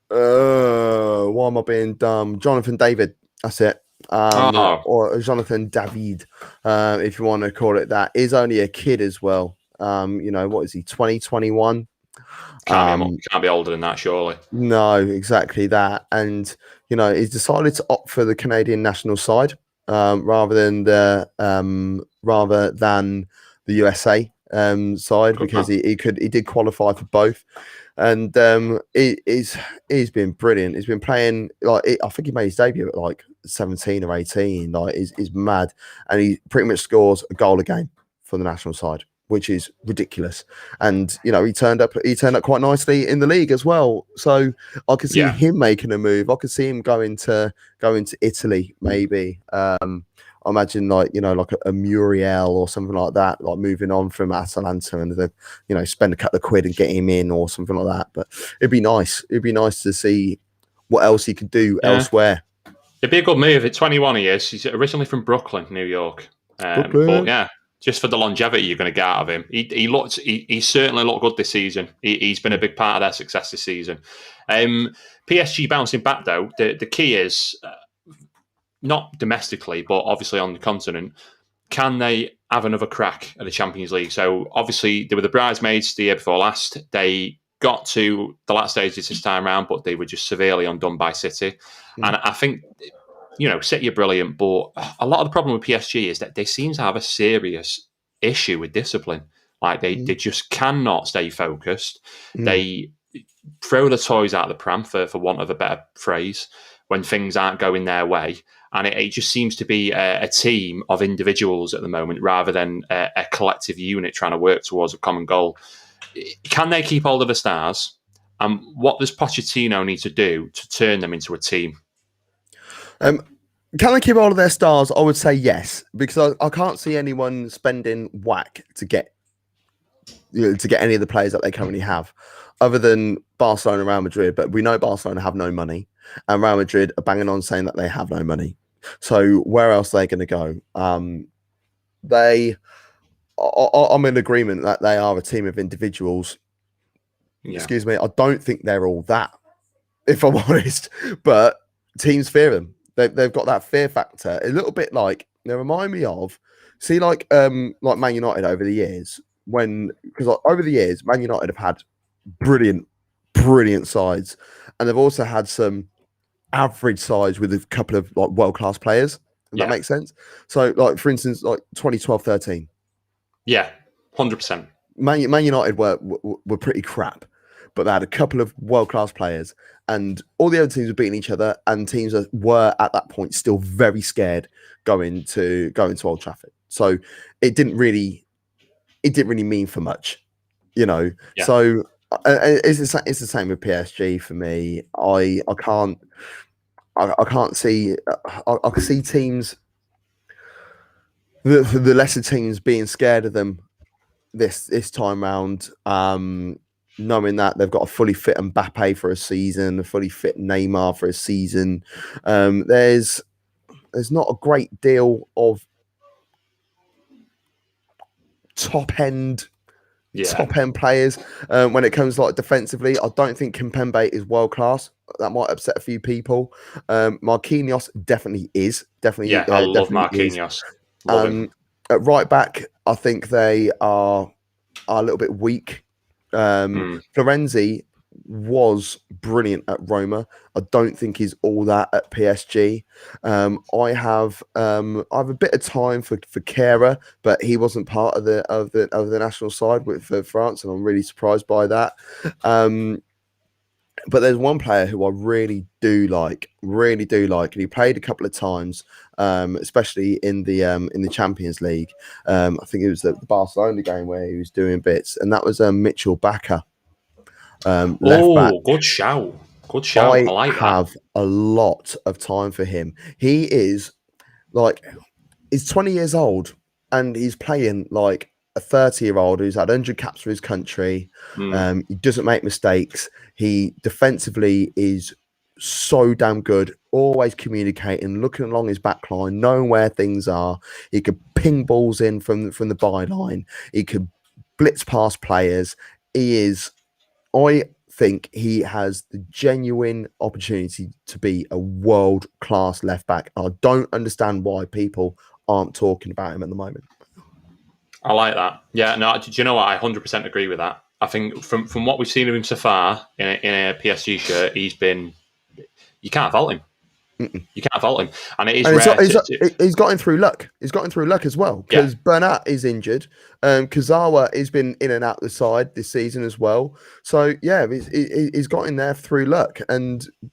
am I being dumb? Jonathan David. That's it. Or Jonathan David, if you want to call it that, is only a kid as well. What is he? 2021. Can't be older than that, surely. No, exactly that. And he's decided to opt for the Canadian national side rather than the USA side, because he did qualify for both. And he's been brilliant. He's been playing I think he made his debut at like 17 or 18. Like, is mad, and he pretty much scores a goal a game for the national side, which is ridiculous. And he turned up quite nicely in the league as well. So I could see him making a move. I could see him going to Italy, maybe. I imagine like a Muriel or something like that, like moving on from Atalanta, and then spend a couple of quid and get him in or something like that. But it'd be nice. It'd be nice to see what else he could do elsewhere. It'd be a good move. At 21 he is. He's originally from Brooklyn, New York. But yeah, just for the longevity you're going to get out of him. He certainly looked good this season. He's been a big part of their success this season. PSG bouncing back, though, the key is, not domestically, but obviously on the continent, can they have another crack at the Champions League? So obviously they were the bridesmaids the year before last. They got to the last stages this time around, but they were just severely undone by City. And I think, City are brilliant, but a lot of the problem with PSG is that they seem to have a serious issue with discipline. Like they just cannot stay focused. They throw the toys out of the pram, for want of a better phrase, when things aren't going their way. And it just seems to be a team of individuals at the moment rather than a collective unit trying to work towards a common goal. Can they keep hold of the stars? And what does Pochettino need to do to turn them into a team? Can they keep hold of their stars? I would say yes, because I can't see anyone spending whack to get any of the players that they currently have, other than Barcelona and Real Madrid. But we know Barcelona have no money, and Real Madrid are banging on saying that they have no money. So where else are they going to go? I'm in agreement that they are a team of individuals. Yeah. Excuse me. I don't think they're all that, if I'm honest. But teams fear them. They've got that fear factor. A little bit like, they remind me of, like Man United over the years. Because over the years, Man United have had brilliant sides, and they've also had some average sides with a couple of like world-class players. Does that make sense? So, like for instance, like 2012-13. Yeah, 100%. Man United were pretty crap, but they had a couple of world-class players, and all the other teams were beating each other, and teams were at that point still very scared going to Old Trafford. So it didn't really mean for much, Yeah. So it's the same with PSG for me. I can't see. I can see teams, the lesser teams, being scared of them this time round, knowing that they've got a fully fit Mbappe for a season, a fully fit Neymar for a season. There's not a great deal of top end players when it comes like defensively. I don't think Kimpembe is world class. That might upset a few people. Marquinhos definitely is. I love Marquinhos. At right back, I think they are a little bit weak. Florenzi was brilliant at Roma. I don't think he's all that at PSG. I have a bit of time for Kehrer, but he wasn't part of the national side for France, and I'm really surprised by that. But there's one player who I really do like, and he played a couple of times, especially in the Champions League. I think it was the Barcelona game where he was doing bits, and that was Mitchell Bakker. Left back. Good shout. I like that. Have a lot of time for him. He is he's 20 years old, and he's playing like a 30-year-old who's had 100 caps for his country. He doesn't make mistakes. He defensively is so damn good, always communicating, looking along his back line, knowing where things are. He could ping balls in from the byline. He could blitz past players. I think he has the genuine opportunity to be a world-class left back. I don't understand why people aren't talking about him at the moment. I like that. Yeah, no, do you know what? I 100% agree with that. I think from what we've seen of him so far in a PSG shirt, you can't fault him. You can't fault him. And it is rare. He's gotten through luck. He's gotten through luck as well, because Bernat is injured. Kazawa has been in and out the side this season as well. So, yeah, he's got in there through luck.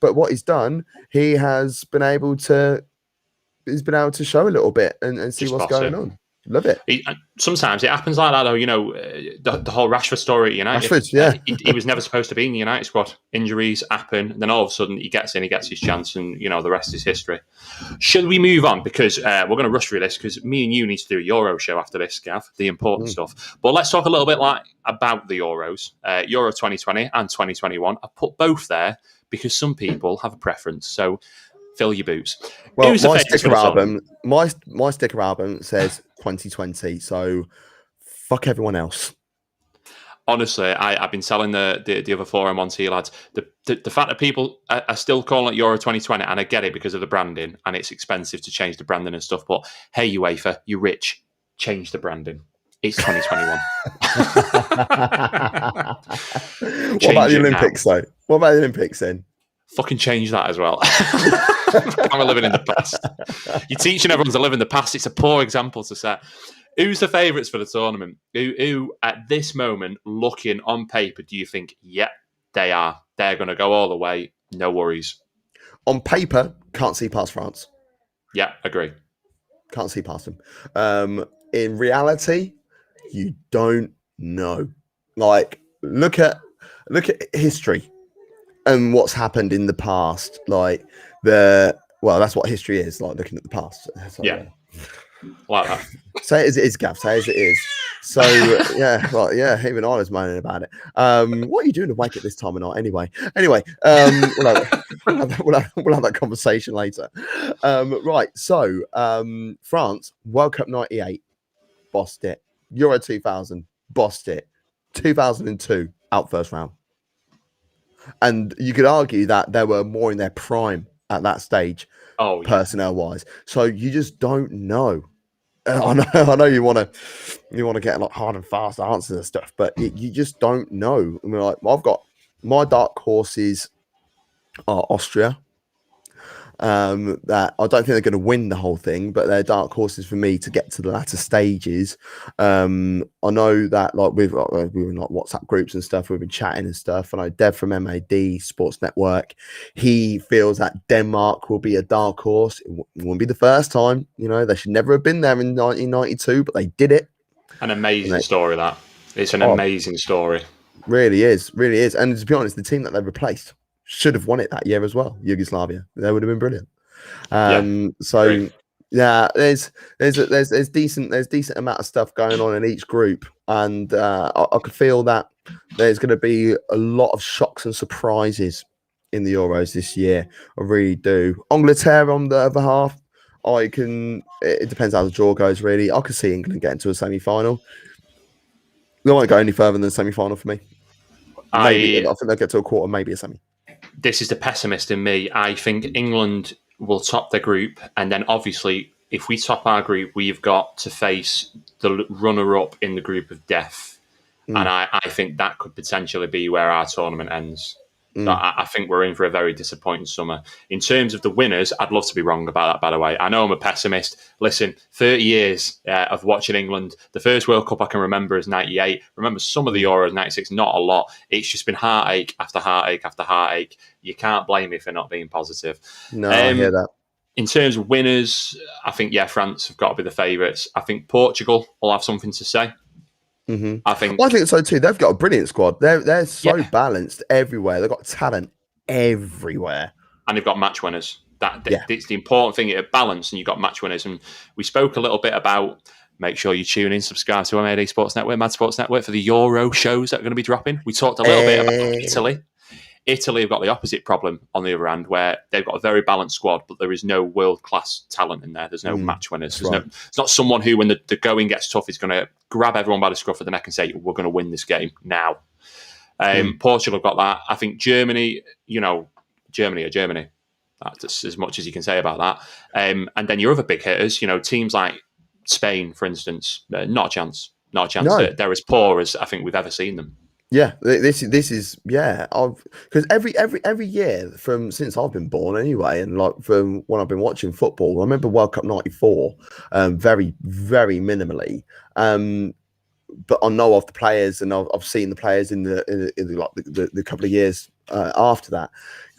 But what he's done, he has been able to show a little bit and see what's going on. Love it. Sometimes it happens like that, though. The whole Rashford story at United. Rashford, yeah. He was never supposed to be in the United squad. Injuries happen, and then all of a sudden he gets in, he gets his chance, and the rest is history. Should we move on? Because we're going to rush through this, because me and you need to do a Euro show after this, Gav, the important stuff. But let's talk a little bit about the Euros. Euro 2020 and 2021. I put both there because some people have a preference. So fill your boots. Well, my sticker album says 2020, so fuck everyone else. Honestly, I've been telling the other 4M1T lads, the fact that people are still calling it Euro 2020, and I get it because of the branding, and it's expensive to change the branding and stuff, but hey, UEFA, you're rich, change the branding. It's 2021. What about the Olympics, though? What about the Olympics, then? Fucking change that as well. I'm living in the past. You're teaching everyone to live in the past. It's a poor example to set. Who's the favourites for the tournament? Who at this moment, looking on paper, do you think, they are? They're going to go all the way. No worries. On paper, can't see past France. Yeah, agree. Can't see past them. In reality, you don't know. Like, look at history and what's happened in the past. Like that's what history is, like looking at the past. So, yeah. Like that. Say it as it is, Gav. Say it as it is. So even I was moaning about it. What are you doing awake at this time of night anyway? Anyway, we'll have that conversation later. Right. So France, World Cup 98, bossed it. Euro 2000, bossed it. 2002, out first round. And you could argue that they were more in their prime at that stage, personnel-wise. So you just don't know. I know you want to get like hard and fast answers and stuff, but you just don't know. I mean, like, I've got my dark horses are Austria. That I don't think they're going to win the whole thing, but they're dark horses for me to get to the latter stages. I know that like we were in like WhatsApp groups and stuff, we've been chatting and stuff, and I Dev from MAD Sports Network, he feels that Denmark will be a dark horse. It won't be the first time, they should never have been there in 1992, but they did it. An amazing story, that. It's an amazing story. Really is. And to be honest, the team that they replaced should have won it that year as well. Yugoslavia, they would have been brilliant. There's decent amount of stuff going on in each group, and I could feel that there's going to be a lot of shocks and surprises in the Euros this year. I really do. Angleterre on the other half, it depends how the draw goes. Really, I could see England getting to a semi-final. They won't go any further than the semi-final for me. I think they'll get to a quarter, maybe a semi. This is the pessimist in me. I think England will top their group, and then obviously, if we top our group, we've got to face the runner-up in the group of death, and I think that could potentially be where our tournament ends. So I think we're in for a very disappointing summer. In terms of the winners, I'd love to be wrong about that, by the way. I know I'm a pessimist. Listen, 30 years of watching England. The first World Cup I can remember is 98. Remember some of the Euros, 96, not a lot. It's just been heartache after heartache after heartache. You can't blame me for not being positive. No, I hear that. In terms of winners, I think, France have got to be the favourites. I think Portugal will have something to say. Mm-hmm. I think so too. They've got a brilliant squad. They're so balanced everywhere. They've got talent everywhere, and they've got match winners. It's the important thing. It's balance, and you've got match winners. And we spoke a little bit about. Make sure you tune in, subscribe to MAD Sports Network, Mad Sports Network for the Euro shows that are going to be dropping. We talked a little bit about Italy. Italy have got the opposite problem on the other hand, where they've got a very balanced squad, but there is no world-class talent in there. There's no match winners. It's not someone who, when the going gets tough, is going to grab everyone by the scruff of the neck and say, we're going to win this game now. Portugal have got that. I think Germany, Germany. That's as much as you can say about that. And then your other big hitters, teams like Spain, for instance, not a chance. Not a chance. No. They're as poor as I think we've ever seen them. Yeah, this is because every year since I've been born anyway, and like from when I've been watching football, I remember World Cup '94, very very minimally. but I know of the players, and I've seen the players in the couple of years after that.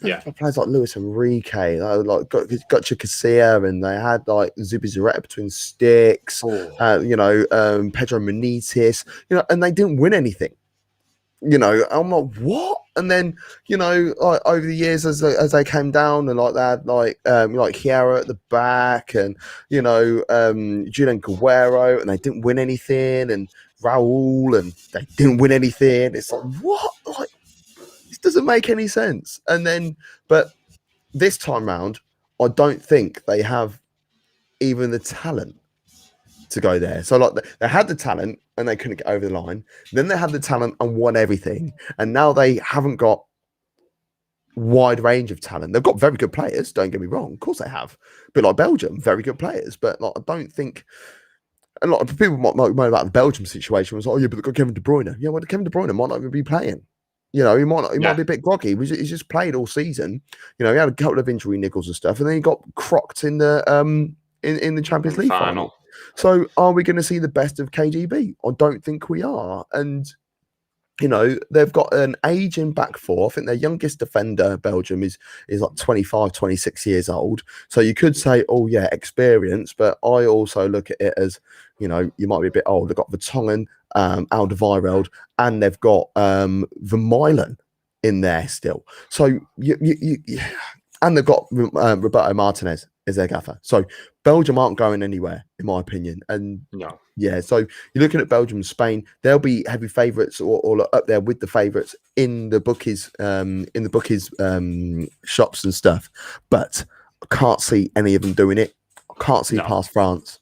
Yeah, players like Luis Enrique, like Gotcha Casilla, and they had like Zubizarreta between sticks. Pedro Benitez, and they didn't win anything. I'm like, what? And then, over the years as they came down, and like that, like Chiara at the back, and Julian Guerrero, and they didn't win anything, and Raul, and they didn't win anything. It's like, what? Like, this doesn't make any sense. And then, but this time round, I don't think they have even the talent to go there. So like they had the talent and they couldn't get over the line. Then they had the talent and won everything. And now they haven't got wide range of talent. They've got very good players, don't get me wrong. Of course they have. But like Belgium, very good players. But like I don't think a lot of people might moan about the Belgium situation. Was like, oh yeah, but they've got Kevin De Bruyne. Yeah, well, Kevin De Bruyne might not even be playing. He might be a bit groggy. He's just played all season. He had a couple of injury niggles and stuff, and then he got crocked in the in the Champions League final. So are we going to see the best of KGB? I don't think we are. And, they've got an aging back four. I think their youngest defender, Belgium, is like 25, 26 years old. So you could say, oh, yeah, experience. But I also look at it as, you might be a bit old. They've got Vertonghen, Alderweireld, and they've got Vermeulen in there still. So and they've got Roberto Martinez as their gaffer. So Belgium aren't going anywhere, in my opinion. And so you're looking at Belgium and Spain. They'll be heavy favourites or up there with the favourites in the bookies, shops and stuff. But I can't see any of them doing it. I can't see past France.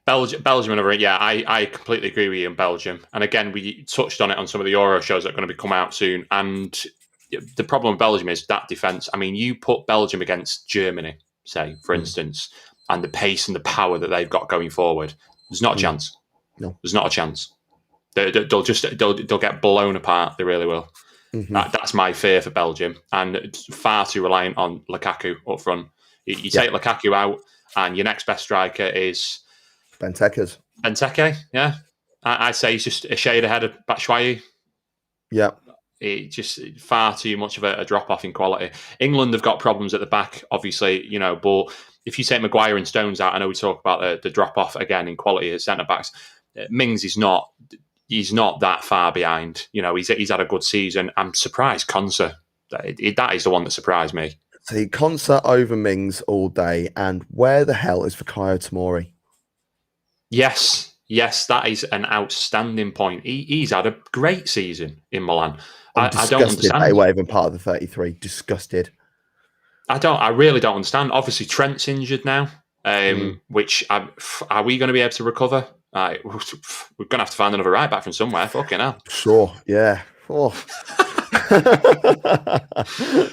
Belgium, I completely agree with you in Belgium. And again, we touched on it on some of the Euro shows that are going to be come out soon. And the problem with Belgium is that defence. I mean, you put Belgium against Germany, say, for instance, and the pace and the power that they've got going forward, there's not a chance. No, there's not a chance. They'll get blown apart. They really will. Mm-hmm. That's my fear for Belgium, and it's far too reliant on Lukaku up front. You take Lukaku out, and your next best striker is Benteke. Yeah, I say he's just a shade ahead of Batshuayi. Yeah. It's just far too much of a drop-off in quality. England have got problems at the back, obviously, but if you take Maguire and Stones out, I know we talk about the drop-off again in quality as centre-backs. Mings is not that far behind. He's had a good season. I'm surprised Konsa. That is the one that surprised me. See, Konsa over Mings all day, and where the hell is Fikayo Tomori? Yes, that is an outstanding point. He's had a great season in Milan. I don't understand. They were even part of the 33. Disgusted. I really don't understand. Obviously, Trent's injured now, which are we going to be able to recover? We're going to have to find another right back from somewhere. Fucking hell. Sure, yeah. Oh.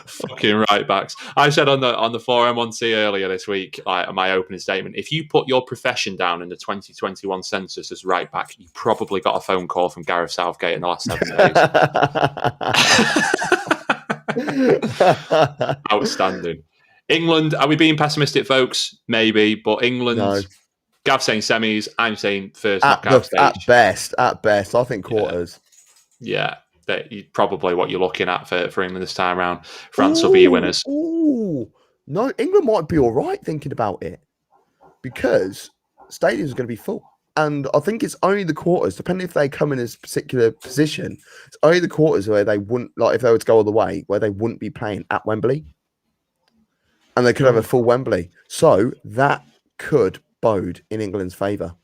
Fucking right backs. I said on the 4M1C earlier this week, my opening statement, if you put your profession down in the 2021 census as right back, you probably got a phone call from Gareth Southgate in the last 7 days. Outstanding. England, are we being pessimistic, folks? Maybe, but England, no. Gav's saying semis, I'm saying first knockout stage. At best, I think quarters. Yeah. That probably what you're looking at for England this time around. France will be your winners. No, England might be all right thinking about it because stadiums are going to be full. And I think it's only the quarters, depending if they come in a particular position, it's only the quarters where they wouldn't, like if they were to go all the way, where they wouldn't be playing at Wembley. And they could have a full Wembley. So that could bode in England's favour.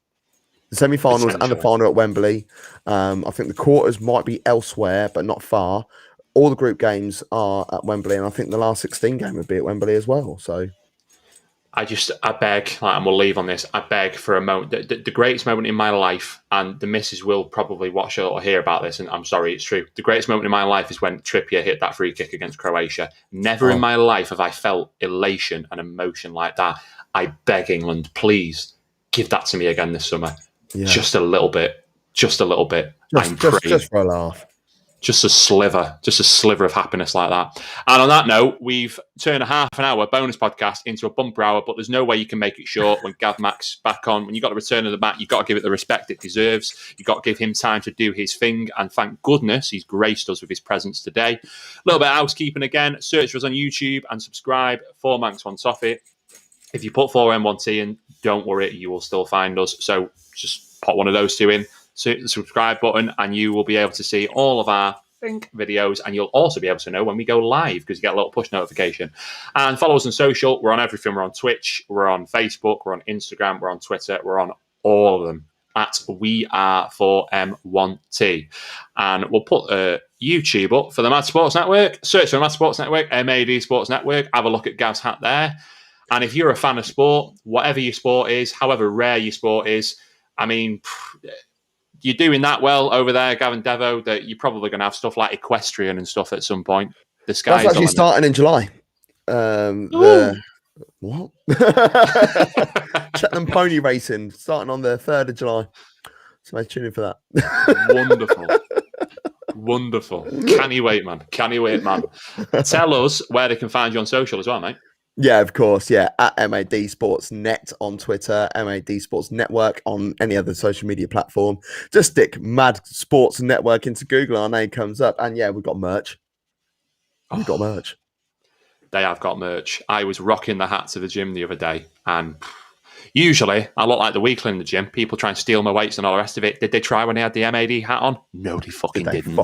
The semi-finals and the final at Wembley. I think the quarters might be elsewhere, but not far. All the group games are at Wembley, and I think the last 16 game would be at Wembley as well. So, I beg, and we'll leave on this. I beg for a moment. The greatest moment in my life, and the missus will probably watch or hear about this, and I'm sorry, it's true. The greatest moment in my life is when Trippier hit that free kick against Croatia. Never in my life have I felt elation and emotion like that. I beg England, please give that to me again this summer. Yeah. Just a little bit. Just for a laugh. just a sliver of happiness like that. And on that note, we've turned a half an hour bonus podcast into a bumper hour, but there's no way you can make it short when Gav Mack's back on. When you've got the return of the Mac, you've got to give it the respect it deserves. You've got to give him time to do his thing. And thank goodness he's graced us with his presence today. A little bit of housekeeping again. Search for us on YouTube and subscribe. 4 Manx, 1 Toffee. If you put 4M1T in, don't worry, you will still find us. So just put one of those two in. The subscribe button, and you will be able to see all of our videos, and you'll also be able to know when we go live because you get a little push notification. And follow us on social. We're on everything. We're on Twitch, we're on Facebook, we're on Instagram, we're on Twitter, we're on all of them at We Are 4M1T. And we'll put YouTube up for the Mad Sports Network. Search for the Mad Sports Network, MAD Sports Network. Have a look at Gav's hat there. And if you're a fan of sport, whatever your sport is, however rare your sport is, I mean, you're doing that well over there, Gavin Devo, that you're probably going to have stuff like equestrian and stuff at some point. The sky's That's actually starting in July. What? Cheltenham pony racing starting on the 3rd of July. So tune in for that. Wonderful. Can you wait, man? Tell us where they can find you on social as well, mate. Yeah, of course. Yeah, at MAD Sports Net on Twitter, MAD Sports Network on any other social media platform. Just stick Mad Sports Network into Google, our name comes up. And yeah, we've got merch. They have got merch. I was rocking the hat to the gym the other day, and usually I look like the weakling in the gym. People try and steal my weights and all the rest of it. Did they try when they had the MAD hat on? No, they fucking didn't.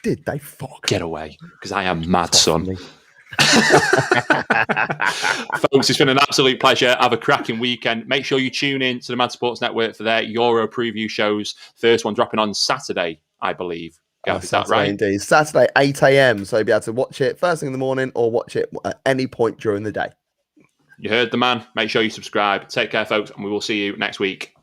Did they fuck? Get away, because I am mad, son. Folks, it's been an absolute pleasure. Have a cracking weekend. Make sure you tune in to the Mad Sports Network for their Euro preview shows. First one dropping on Saturday, I believe. Gav, is that right? Indeed. Saturday, 8 a.m. So you'll be able to watch it first thing in the morning or watch it at any point during the day. You heard the man. Make sure you subscribe. Take care, folks, and we will see you next week.